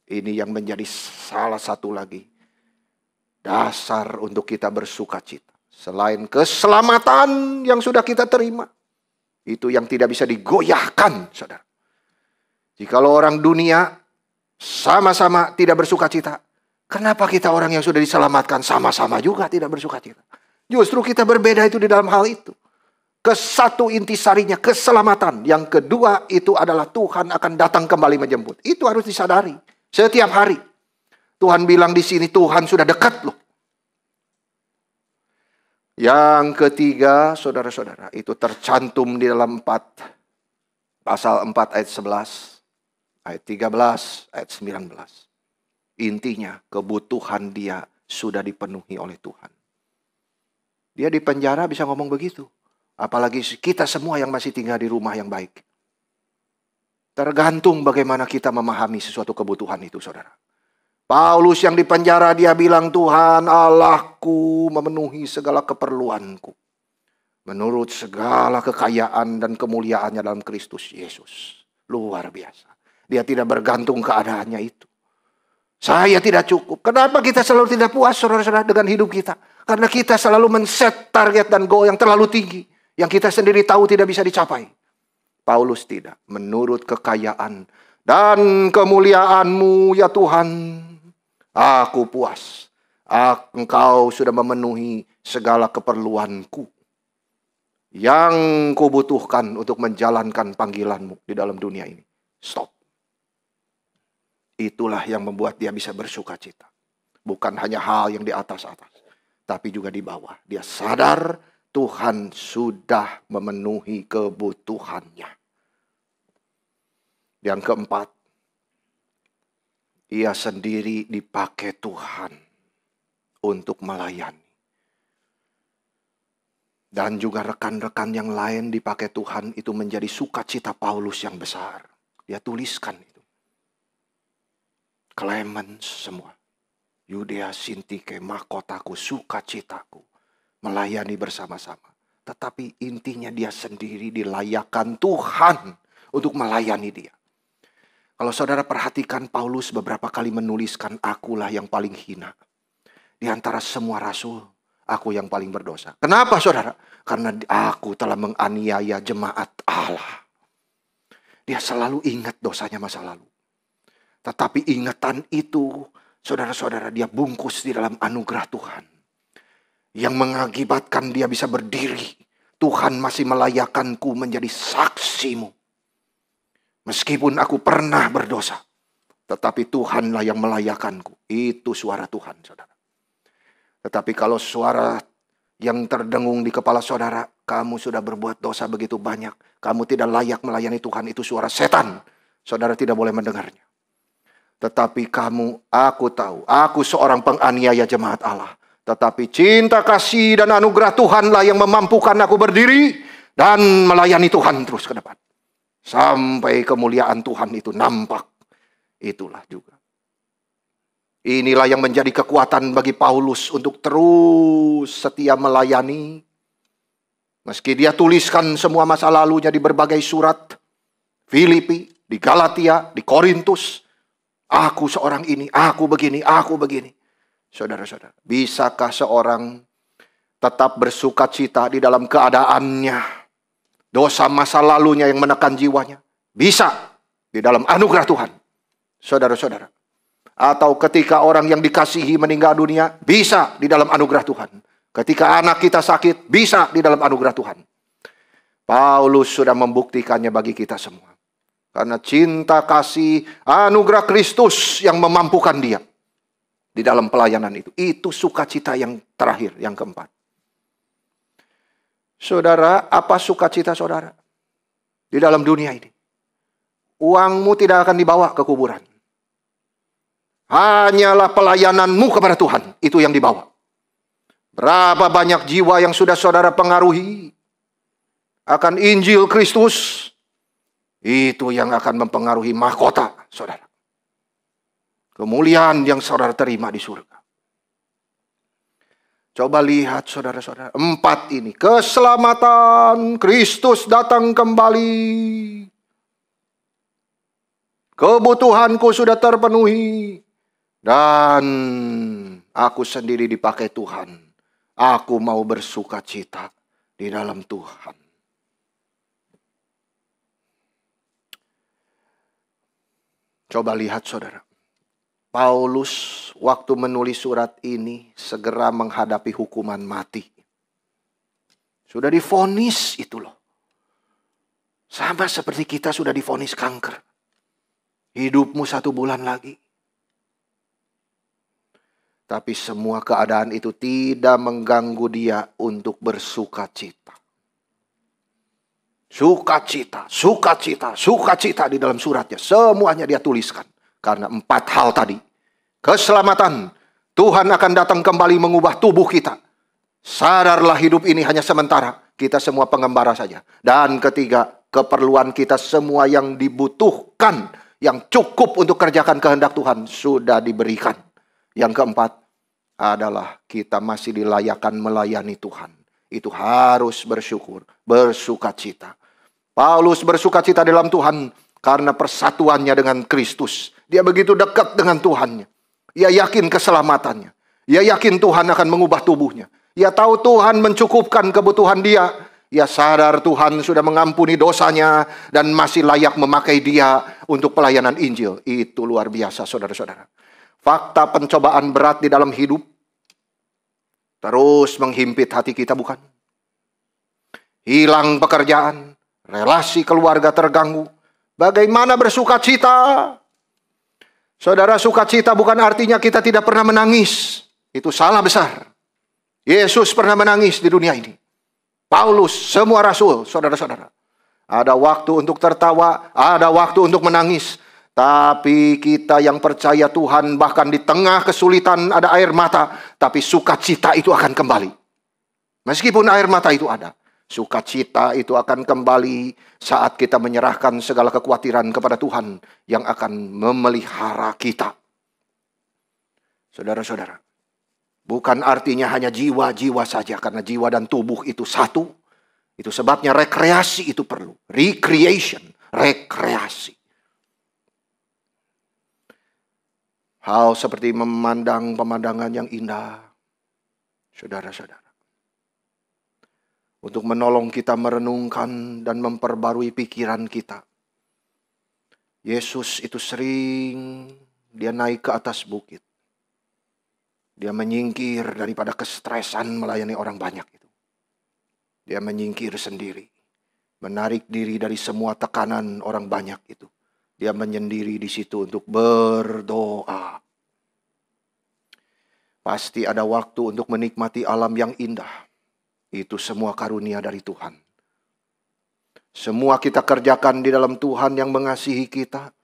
Ini yang menjadi salah satu lagi dasar untuk kita bersuka cita. Selain keselamatan yang sudah kita terima, itu yang tidak bisa digoyahkan, saudara. Jikalau orang dunia sama-sama tidak bersuka cita, kenapa kita orang yang sudah diselamatkan sama-sama juga tidak bersuka cita? Justru kita berbeda itu di dalam hal itu. Kesatu intisarinya keselamatan. Yang kedua itu adalah Tuhan akan datang kembali menjemput. Itu harus disadari setiap hari. Tuhan bilang di sini Tuhan sudah dekat loh. Yang ketiga, saudara-saudara, itu tercantum di dalam pasal 4 ayat 11, ayat 13, ayat 19. Intinya kebutuhan dia sudah dipenuhi oleh Tuhan. Dia di penjara bisa ngomong begitu. Apalagi kita semua yang masih tinggal di rumah yang baik. Tergantung bagaimana kita memahami sesuatu kebutuhan itu, saudara. Paulus yang di penjara dia bilang, Tuhan Allahku memenuhi segala keperluanku menurut segala kekayaan dan kemuliaannya dalam Kristus Yesus. Luar biasa. Dia tidak bergantung keadaannya itu. Saya tidak cukup. Kenapa kita selalu tidak puas, saudara-saudara, dengan hidup kita? Karena kita selalu men-set target dan goal yang terlalu tinggi, yang kita sendiri tahu tidak bisa dicapai. Paulus tidak. Menurut kekayaan dan kemuliaanmu ya Tuhan, aku puas. Engkau sudah memenuhi segala keperluanku yang kubutuhkan untuk menjalankan panggilanmu di dalam dunia ini. Stop. Itulah yang membuat dia bisa bersuka cita. Bukan hanya hal yang di atas-atas, tapi juga di bawah. Dia sadar Tuhan sudah memenuhi kebutuhannya. Yang keempat, ia sendiri dipakai Tuhan untuk melayani. Dan juga rekan-rekan yang lain dipakai Tuhan itu menjadi sukacita Paulus yang besar. Dia tuliskan itu. Clemens semua. Yudea, Sintike, mahkotaku, sukacitaku. Melayani bersama-sama. Tetapi intinya dia sendiri dilayakkan Tuhan untuk melayani dia. Kalau saudara perhatikan, Paulus beberapa kali menuliskan, akulah yang paling hina. Di antara semua rasul, aku yang paling berdosa. Kenapa saudara? Karena aku telah menganiaya jemaat Allah. Dia selalu ingat dosanya masa lalu. Tetapi ingatan itu, saudara-saudara, dia bungkus di dalam anugerah Tuhan. Yang mengakibatkan dia bisa berdiri. Tuhan masih melayakkanku menjadi saksimu. Meskipun aku pernah berdosa, tetapi Tuhanlah yang melayakkanku. Itu suara Tuhan, saudara. Tetapi kalau suara yang terdengung di kepala saudara, kamu sudah berbuat dosa begitu banyak, kamu tidak layak melayani Tuhan, itu suara setan. Saudara tidak boleh mendengarnya. Tetapi aku tahu, aku seorang penganiaya jemaat Allah. Tetapi cinta kasih dan anugerah Tuhanlah yang memampukan aku berdiri dan melayani Tuhan terus ke depan. Sampai kemuliaan Tuhan itu nampak. Itulah juga. Inilah yang menjadi kekuatan bagi Paulus untuk terus setia melayani. Meski dia tuliskan semua masa lalunya di berbagai surat, Filipi, di Galatia, di Korintus, aku seorang ini, aku begini, aku begini. Saudara-saudara, bisakah seorang tetap bersuka cita di dalam keadaannya, dosa masa lalunya yang menekan jiwanya? Bisa di dalam anugerah Tuhan, saudara-saudara. Atau ketika orang yang dikasihi meninggal dunia, bisa di dalam anugerah Tuhan. Ketika anak kita sakit, bisa di dalam anugerah Tuhan. Paulus sudah membuktikannya bagi kita semua. Karena cinta kasih anugerah Kristus yang memampukan dia di dalam pelayanan itu. Itu sukacita yang terakhir, yang keempat. Saudara, apa sukacita saudara di dalam dunia ini? Uangmu tidak akan dibawa ke kuburan. Hanyalah pelayananmu kepada Tuhan, itu yang dibawa. Berapa banyak jiwa yang sudah saudara pengaruhi akan Injil Kristus, itu yang akan mempengaruhi mahkota saudara. Kemuliaan yang saudara terima di surga. Coba lihat saudara-saudara, 4 ini. Keselamatan, Kristus datang kembali. Kebutuhanku sudah terpenuhi. Dan aku sendiri dipakai Tuhan. Aku mau bersuka cita di dalam Tuhan. Coba lihat saudara. Paulus waktu menulis surat ini segera menghadapi hukuman mati. Sudah divonis itu loh. Sama seperti kita sudah divonis kanker. Hidupmu 1 bulan lagi. Tapi semua keadaan itu tidak mengganggu dia untuk bersuka cita. Sukacita, sukacita, sukacita di dalam suratnya. Semuanya dia tuliskan. Karena 4 hal tadi. Keselamatan. Tuhan akan datang kembali mengubah tubuh kita. Sadarlah hidup ini hanya sementara. Kita semua pengembara saja. Dan ketiga, keperluan kita semua yang dibutuhkan, yang cukup untuk kerjakan kehendak Tuhan, sudah diberikan. Yang keempat adalah kita masih dilayakan melayani Tuhan. Itu harus bersyukur, bersukacita. Paulus bersukacita dalam Tuhan karena persatuannya dengan Kristus. Dia begitu dekat dengan Tuhannya. Ia yakin keselamatannya. Ia yakin Tuhan akan mengubah tubuhnya. Ia tahu Tuhan mencukupkan kebutuhan dia. Ia sadar Tuhan sudah mengampuni dosanya dan masih layak memakai dia untuk pelayanan Injil. Itu luar biasa saudara-saudara. Fakta pencobaan berat di dalam hidup terus menghimpit hati kita, bukan? Hilang pekerjaan, relasi keluarga terganggu. Bagaimana bersuka cita? Saudara, sukacita bukan artinya kita tidak pernah menangis. Itu salah besar. Yesus pernah menangis di dunia ini. Paulus, semua rasul, saudara-saudara. Ada waktu untuk tertawa, ada waktu untuk menangis. Tapi kita yang percaya Tuhan, bahkan di tengah kesulitan ada air mata, tapi sukacita itu akan kembali. Meskipun air mata itu ada, sukacita itu akan kembali saat kita menyerahkan segala kekhawatiran kepada Tuhan yang akan memelihara kita. Saudara-saudara, bukan artinya hanya jiwa-jiwa saja, karena jiwa dan tubuh itu satu. Itu sebabnya rekreasi itu perlu. Recreation, rekreasi. Hal seperti memandang pemandangan yang indah, saudara-saudara. Untuk menolong kita merenungkan dan memperbarui pikiran kita. Yesus itu sering dia naik ke atas bukit. Dia menyingkir daripada kestresan melayani orang banyak itu. Dia menyingkir sendiri. Menarik diri dari semua tekanan orang banyak itu. Dia menyendiri di situ untuk berdoa. Pasti ada waktu untuk menikmati alam yang indah. Itu semua karunia dari Tuhan. Semua kita kerjakan di dalam Tuhan yang mengasihi kita.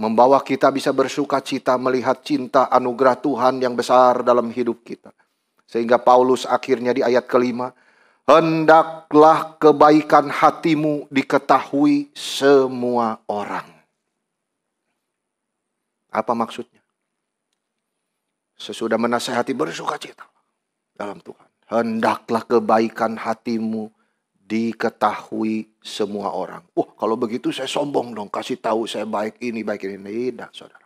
Membawa kita bisa bersuka cita melihat cinta anugerah Tuhan yang besar dalam hidup kita. Sehingga Paulus akhirnya di ayat kelima. Hendaklah kebaikan hatimu diketahui semua orang. Apa maksudnya? Sesudah menasihati bersukacita dalam Tuhan. Hendaklah kebaikan hatimu diketahui semua orang. Kalau begitu saya sombong dong, kasih tahu saya baik ini, baik ini. Tidak, saudara.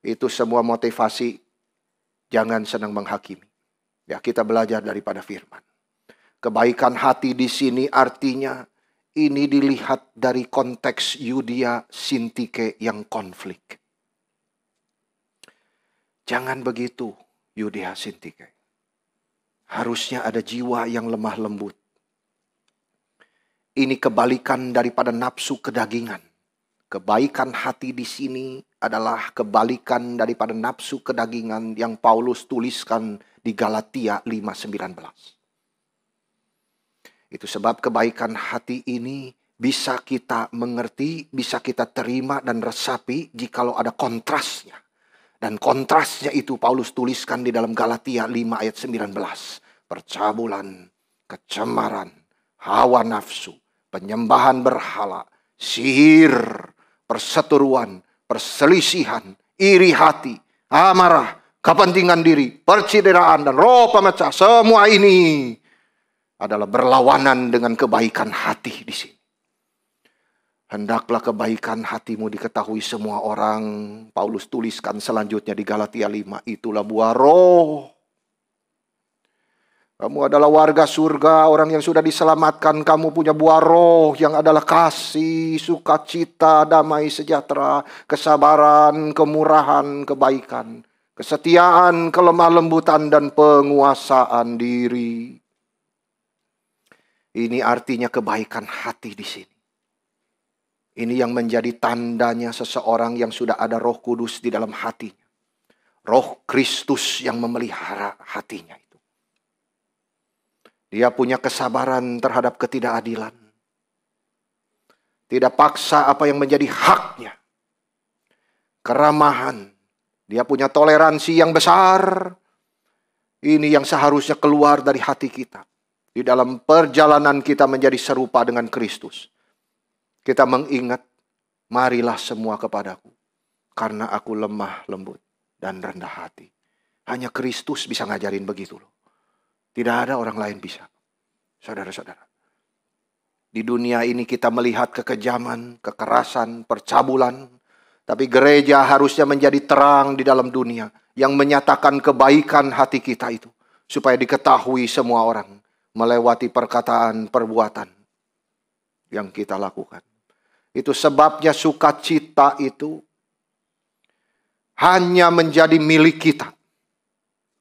Itu semua motivasi, jangan senang menghakimi. Ya, kita belajar daripada firman. Kebaikan hati di sini artinya ini dilihat dari konteks Yudia Sintike yang konflik. Jangan begitu, Yudia Sintike. Harusnya ada jiwa yang lemah lembut. Ini kebalikan daripada nafsu kedagingan. Kebaikan hati di sini adalah kebalikan daripada nafsu kedagingan yang Paulus tuliskan di Galatia 5:19. Itu sebab kebaikan hati ini bisa kita mengerti, bisa kita terima dan resapi jikalau ada kontrasnya. Dan kontrasnya itu Paulus tuliskan di dalam Galatia 5:19. Percabulan, kecemaran, hawa nafsu, penyembahan berhala, sihir, perseteruan, perselisihan, iri hati, amarah, kepentingan diri, percideraan, dan roh pemecah. Semua ini adalah berlawanan dengan kebaikan hati di sini. Hendaklah kebaikan hatimu diketahui semua orang. Paulus tuliskan selanjutnya di Galatia 5. Itulah buah roh. Kamu adalah warga surga, orang yang sudah diselamatkan. Kamu punya buah roh yang adalah kasih, sukacita, damai sejahtera, kesabaran, kemurahan, kebaikan, kesetiaan, kelemah lembutan, dan penguasaan diri. Ini artinya kebaikan hati di sini. Ini yang menjadi tandanya seseorang yang sudah ada Roh Kudus di dalam hatinya. Roh Kristus yang memelihara hatinya. Dia punya kesabaran terhadap ketidakadilan. Tidak paksa apa yang menjadi haknya. Keramahan. Dia punya toleransi yang besar. Ini yang seharusnya keluar dari hati kita. Di dalam perjalanan kita menjadi serupa dengan Kristus. Kita mengingat, marilah semua kepadaku. Karena aku lemah, lembut, dan rendah hati. Hanya Kristus bisa ngajarin begitu loh. Tidak ada orang lain bisa. Saudara-saudara. Di dunia ini kita melihat kekejaman, kekerasan, percabulan. Tapi gereja harusnya menjadi terang di dalam dunia. Yang menyatakan kebaikan hati kita itu. Supaya diketahui semua orang. Melewati perkataan, perbuatan. Yang kita lakukan. Itu sebabnya sukacita itu. Hanya menjadi milik kita.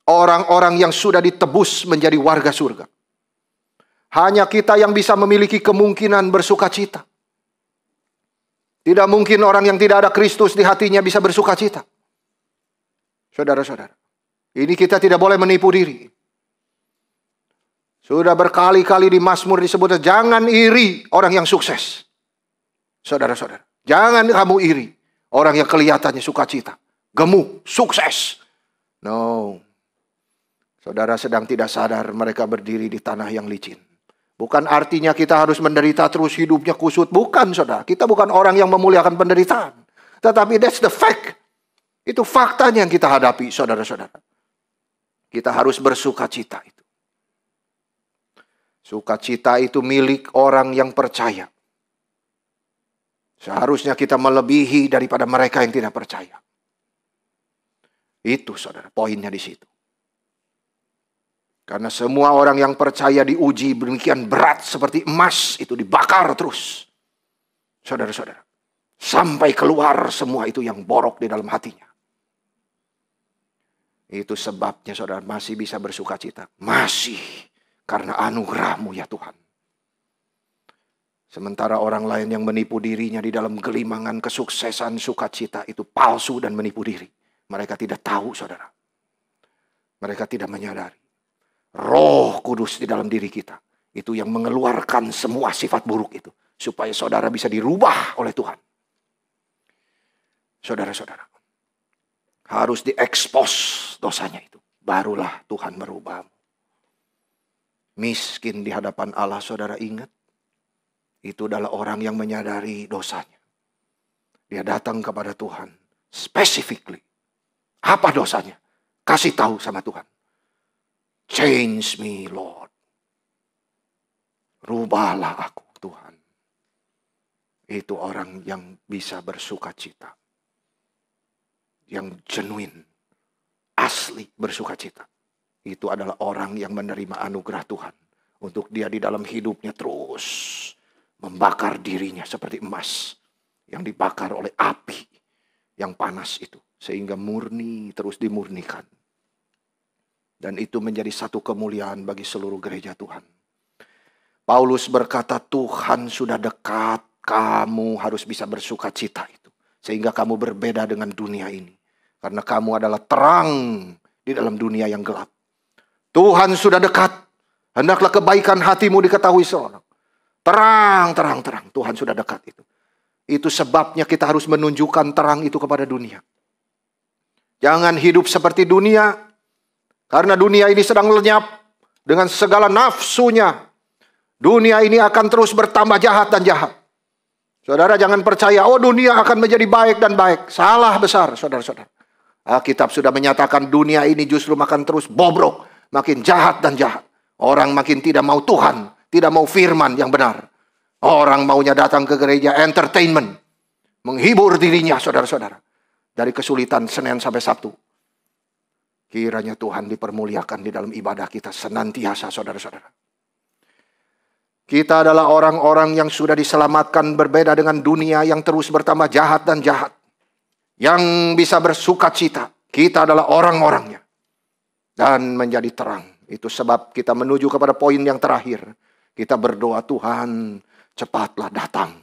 Orang-orang yang sudah ditebus menjadi warga surga. Hanya kita yang bisa memiliki kemungkinan bersukacita. Tidak mungkin orang yang tidak ada Kristus di hatinya bisa bersukacita. Saudara-saudara, ini kita tidak boleh menipu diri. Sudah berkali-kali di Mazmur disebut, jangan iri orang yang sukses. Saudara-saudara, jangan kamu iri orang yang kelihatannya sukacita, gemuk, sukses. No. Saudara sedang tidak sadar mereka berdiri di tanah yang licin. Bukan artinya kita harus menderita terus hidupnya kusut. Bukan, saudara. Kita bukan orang yang memuliakan penderitaan. Tetapi that's the fact. Itu faktanya yang kita hadapi, saudara-saudara. Kita harus bersukacita itu. Sukacita itu milik orang yang percaya. Seharusnya kita melebihi daripada mereka yang tidak percaya. Itu, saudara, poinnya di situ. Karena semua orang yang percaya diuji demikian berat seperti emas itu dibakar terus. Saudara-saudara. Sampai keluar semua itu yang borok di dalam hatinya. Itu sebabnya saudara masih bisa bersukacita. Masih karena anugerah-Mu ya Tuhan. Sementara orang lain yang menipu dirinya di dalam gelimangan kesuksesan sukacita itu palsu dan menipu diri. Mereka tidak tahu saudara. Mereka tidak menyadari. Roh Kudus di dalam diri kita. Itu yang mengeluarkan semua sifat buruk itu. Supaya saudara bisa dirubah oleh Tuhan. Saudara-saudara. Harus diekspos dosanya itu. Barulah Tuhan merubahmu. Miskin di hadapan Allah saudara ingat. Itu adalah orang yang menyadari dosanya. Dia datang kepada Tuhan. Specifically. Apa dosanya? Kasih tahu sama Tuhan. Change me, Lord. Rubahlah aku Tuhan. Itu orang yang bisa bersuka cita. Yang genuine, asli bersuka cita. Itu adalah orang yang menerima anugerah Tuhan. Untuk dia di dalam hidupnya terus membakar dirinya seperti emas. Yang dibakar oleh api yang panas itu. Sehingga murni terus dimurnikan. Dan itu menjadi satu kemuliaan bagi seluruh gereja Tuhan. Paulus berkata, Tuhan sudah dekat. Kamu harus bisa bersuka cita itu. Sehingga kamu berbeda dengan dunia ini. Karena kamu adalah terang di dalam dunia yang gelap. Tuhan sudah dekat. Hendaklah kebaikan hatimu diketahui seorang. Terang. Tuhan sudah dekat itu. Itu sebabnya kita harus menunjukkan terang itu kepada dunia. Jangan hidup seperti dunia. Karena dunia ini sedang lenyap dengan segala nafsunya. Dunia ini akan terus bertambah jahat dan jahat. Saudara jangan percaya, oh dunia akan menjadi baik dan baik. Salah besar, saudara-saudara. Alkitab sudah menyatakan dunia ini justru makin terus bobrok. Makin jahat dan jahat. Orang makin tidak mau Tuhan. Tidak mau firman yang benar. Orang maunya datang ke gereja entertainment. Menghibur dirinya, saudara-saudara. Dari kesulitan Senin sampai Sabtu. Kiranya Tuhan dipermuliakan di dalam ibadah kita senantiasa, saudara-saudara. Kita adalah orang-orang yang sudah diselamatkan berbeda dengan dunia yang terus bertambah jahat dan jahat. Yang bisa bersuka cita. Kita adalah orang-orangnya. Dan menjadi terang. Itu sebab kita menuju kepada poin yang terakhir. Kita berdoa, Tuhan cepatlah datang.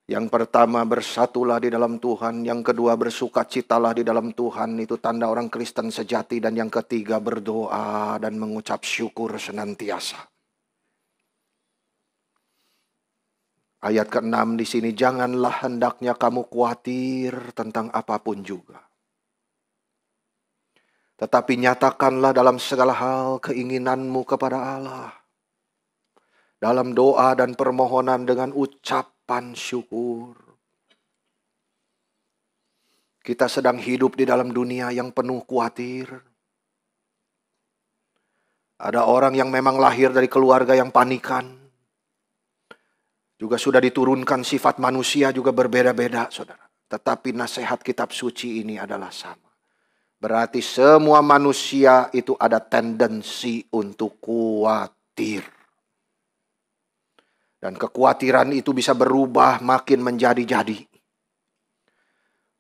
Yang pertama bersatulah di dalam Tuhan. Yang kedua bersukacitalah di dalam Tuhan. Itu tanda orang Kristen sejati. Dan yang ketiga berdoa dan mengucap syukur senantiasa. Ayat ke-6 di sini. Janganlah hendaknya kamu khawatir tentang apapun juga. Tetapi nyatakanlah dalam segala hal keinginanmu kepada Allah. Dalam doa dan permohonan dengan ucapan syukur. Kita sedang hidup di dalam dunia yang penuh khawatir. Ada orang yang memang lahir dari keluarga yang panikan. Juga sudah diturunkan sifat manusia juga berbeda-beda, saudara. Tetapi nasihat kitab suci ini adalah sama. Berarti semua manusia itu ada tendensi untuk khawatir. Dan kekhawatiran itu bisa berubah makin menjadi-jadi.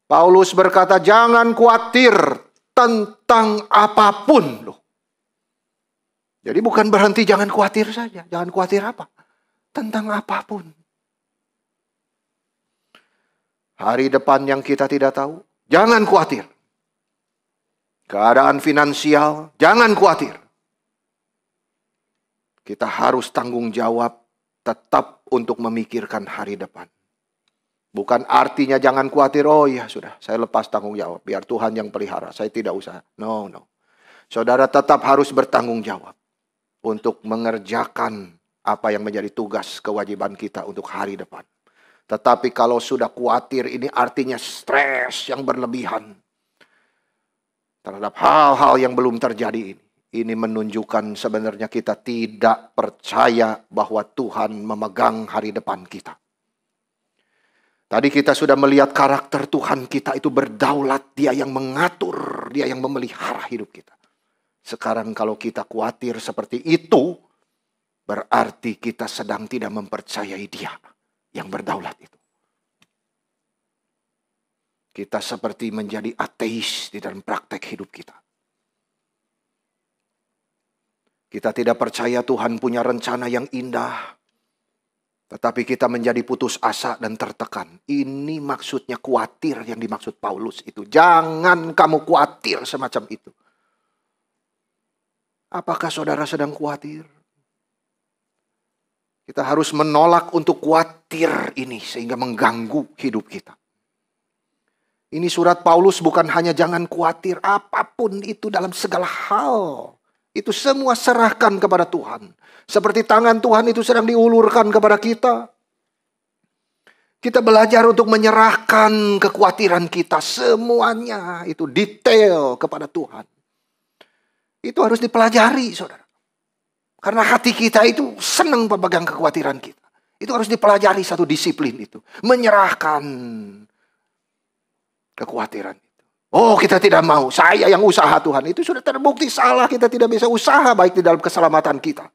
Paulus berkata, jangan khawatir tentang apapun. Loh. Jadi bukan berhenti jangan khawatir saja. Jangan khawatir apa? Tentang apapun. Hari depan yang kita tidak tahu, jangan khawatir. Keadaan finansial, jangan khawatir. Kita harus tanggung jawab tetap untuk memikirkan hari depan. Bukan artinya jangan khawatir, oh iya sudah, saya lepas tanggung jawab. Biar Tuhan yang pelihara, saya tidak usah. No. Saudara tetap harus bertanggung jawab. Untuk mengerjakan apa yang menjadi tugas kewajiban kita untuk hari depan. Tetapi kalau sudah khawatir, ini artinya stres yang berlebihan. Terhadap hal-hal yang belum terjadi ini. Ini menunjukkan sebenarnya kita tidak percaya bahwa Tuhan memegang hari depan kita. Tadi kita sudah melihat karakter Tuhan kita itu berdaulat. Dia yang mengatur, dia yang memelihara hidup kita. Sekarang kalau kita khawatir seperti itu, berarti kita sedang tidak mempercayai dia yang berdaulat itu. Kita seperti menjadi ateis di dalam praktek hidup kita. Kita tidak percaya Tuhan punya rencana yang indah. Tetapi kita menjadi putus asa dan tertekan. Ini maksudnya khawatir yang dimaksud Paulus itu. Jangan kamu khawatir semacam itu. Apakah saudara sedang khawatir? Kita harus menolak untuk khawatir ini sehingga mengganggu hidup kita. Ini surat Paulus bukan hanya jangan khawatir, apapun itu dalam segala hal. Itu semua serahkan kepada Tuhan. Seperti tangan Tuhan itu sedang diulurkan kepada kita. Kita belajar untuk menyerahkan kekhawatiran kita semuanya. Itu detail kepada Tuhan. Itu harus dipelajari, saudara. Karena hati kita itu senang pemegang kekhawatiran kita. Itu harus dipelajari satu disiplin itu. Menyerahkan kekhawatiran itu. Oh, kita tidak mau. Saya yang usaha Tuhan. Itu sudah terbukti salah. Kita tidak bisa usaha baik di dalam keselamatan kita.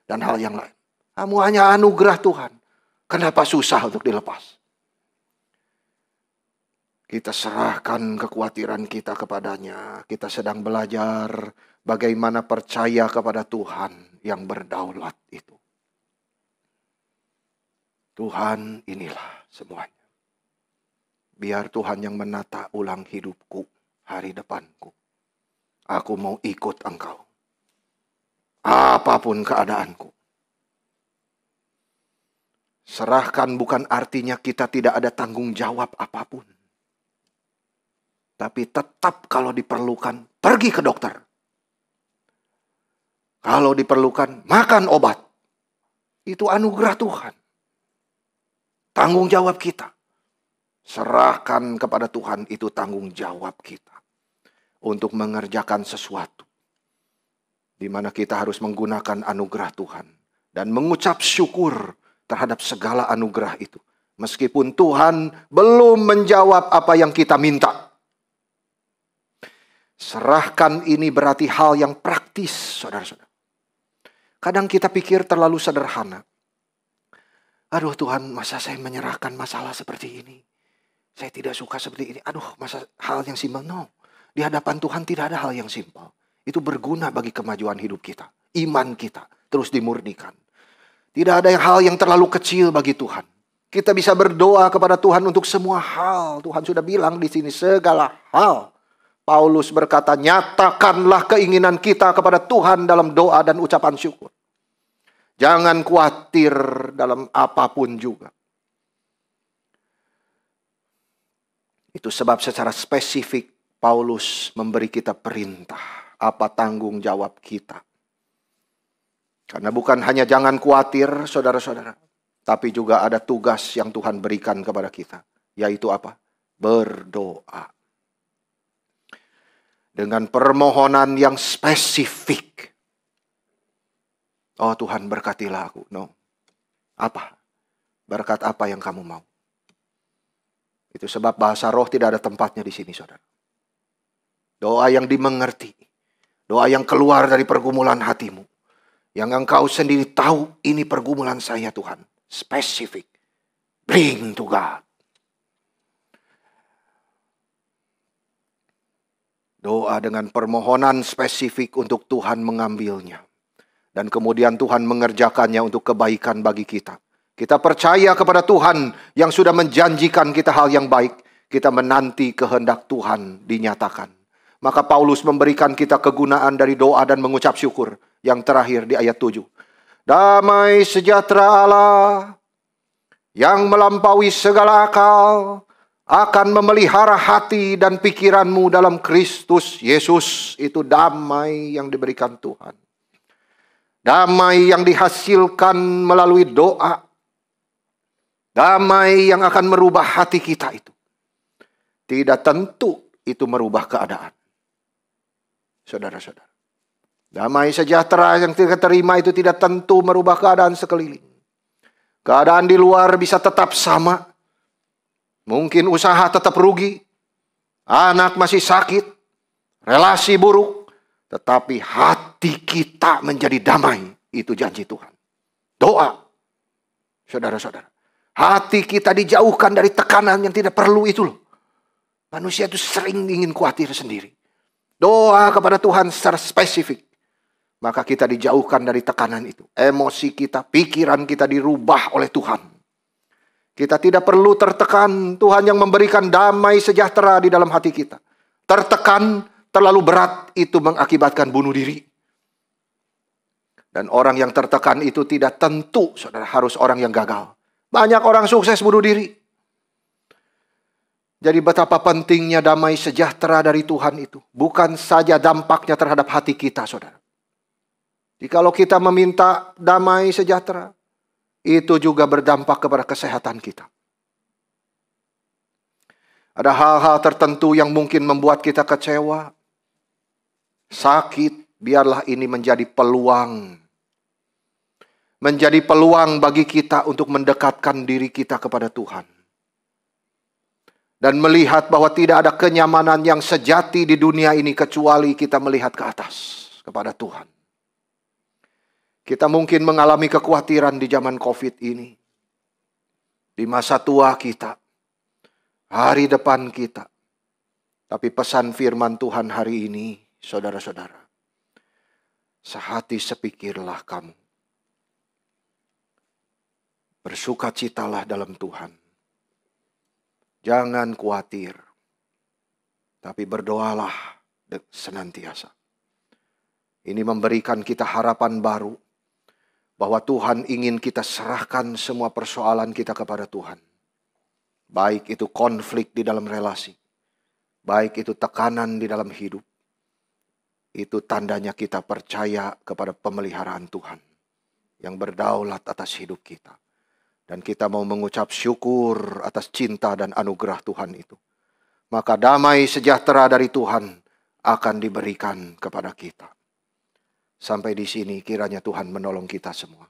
Dan hal yang lain. Kamu hanya anugerah Tuhan. Kenapa susah untuk dilepas? Kita serahkan kekhawatiran kita kepadanya. Kita sedang belajar bagaimana percaya kepada Tuhan yang berdaulat itu. Tuhan, inilah semuanya. Biar Tuhan yang menata ulang hidupku, hari depanku. Aku mau ikut Engkau. Apapun keadaanku. Serahkan bukan artinya kita tidak ada tanggung jawab apapun. Tapi tetap kalau diperlukan, pergi ke dokter. Kalau diperlukan, makan obat. Itu anugerah Tuhan. Tanggung jawab kita. Serahkan kepada Tuhan, itu tanggung jawab kita. Untuk mengerjakan sesuatu. Di mana kita harus menggunakan anugerah Tuhan. Dan mengucap syukur terhadap segala anugerah itu. Meskipun Tuhan belum menjawab apa yang kita minta. Serahkan ini berarti hal yang praktis, saudara-saudara. Kadang kita pikir terlalu sederhana. Aduh Tuhan, masa saya menyerahkan masalah seperti ini? Saya tidak suka seperti ini. Aduh, masa hal yang simpel? No. Di hadapan Tuhan tidak ada hal yang simpel. Itu berguna bagi kemajuan hidup kita. Iman kita terus dimurnikan. Tidak ada hal yang terlalu kecil bagi Tuhan. Kita bisa berdoa kepada Tuhan untuk semua hal. Tuhan sudah bilang di sini segala hal. Paulus berkata, nyatakanlah keinginan kita kepada Tuhan dalam doa dan ucapan syukur. Jangan khawatir dalam apapun juga. Itu sebab secara spesifik Paulus memberi kita perintah. Apa tanggung jawab kita. Karena bukan hanya jangan khawatir saudara-saudara. Tapi juga ada tugas yang Tuhan berikan kepada kita. Yaitu apa? Berdoa. Dengan permohonan yang spesifik. Oh Tuhan berkatilah aku. No. Apa? Berkat apa yang kamu mau? Itu sebab bahasa roh tidak ada tempatnya di sini saudara. Doa yang dimengerti. Doa yang keluar dari pergumulan hatimu. Yang engkau sendiri tahu ini pergumulan saya Tuhan. Spesifik. Bring to God. Doa dengan permohonan spesifik untuk Tuhan mengambilnya. Dan kemudian Tuhan mengerjakannya untuk kebaikan bagi kita. Kita percaya kepada Tuhan yang sudah menjanjikan kita hal yang baik. Kita menanti kehendak Tuhan dinyatakan. Maka Paulus memberikan kita kegunaan dari doa dan mengucap syukur. Yang terakhir di ayat 7. Damai sejahtera Allah yang melampaui segala akal akan memelihara hati dan pikiranmu dalam Kristus Yesus. Itu damai yang diberikan Tuhan. Damai yang dihasilkan melalui doa. Damai yang akan merubah hati kita itu. Tidak tentu itu merubah keadaan. Saudara-saudara. Damai sejahtera yang kita terima itu tidak tentu merubah keadaan sekeliling. Keadaan di luar bisa tetap sama. Mungkin usaha tetap rugi. Anak masih sakit. Relasi buruk. Tetapi hati kita menjadi damai. Itu janji Tuhan. Doa. Saudara-saudara. Hati kita dijauhkan dari tekanan yang tidak perlu itu loh. Manusia itu sering ingin khawatir sendiri. Doa kepada Tuhan secara spesifik. Maka kita dijauhkan dari tekanan itu. Emosi kita, pikiran kita dirubah oleh Tuhan. Kita tidak perlu tertekan. Tuhan yang memberikan damai sejahtera di dalam hati kita. Tertekan, terlalu berat, itu mengakibatkan bunuh diri. Dan orang yang tertekan itu tidak tentu, saudara, harus orang yang gagal. Banyak orang sukses bunuh diri. Jadi betapa pentingnya damai sejahtera dari Tuhan itu. Bukan saja dampaknya terhadap hati kita, saudara. Jikalau kita meminta damai sejahtera, itu juga berdampak kepada kesehatan kita. Ada hal-hal tertentu yang mungkin membuat kita kecewa, sakit, biarlah ini menjadi peluang menjadi peluang bagi kita untuk mendekatkan diri kita kepada Tuhan. Dan melihat bahwa tidak ada kenyamanan yang sejati di dunia ini kecuali kita melihat ke atas, kepada Tuhan. Kita mungkin mengalami kekhawatiran di zaman COVID ini. Di masa tua kita, hari depan kita. Tapi pesan firman Tuhan hari ini, saudara-saudara, sehati sepikirlah kamu. Bersukacitalah dalam Tuhan. Jangan khawatir, tapi berdoalah senantiasa. Ini memberikan kita harapan baru, bahwa Tuhan ingin kita serahkan semua persoalan kita kepada Tuhan. Baik itu konflik di dalam relasi, baik itu tekanan di dalam hidup. Itu tandanya kita percaya kepada pemeliharaan Tuhan yang berdaulat atas hidup kita. Dan kita mau mengucap syukur atas cinta dan anugerah Tuhan itu. Maka damai sejahtera dari Tuhan akan diberikan kepada kita. Sampai di sini kiranya Tuhan menolong kita semua.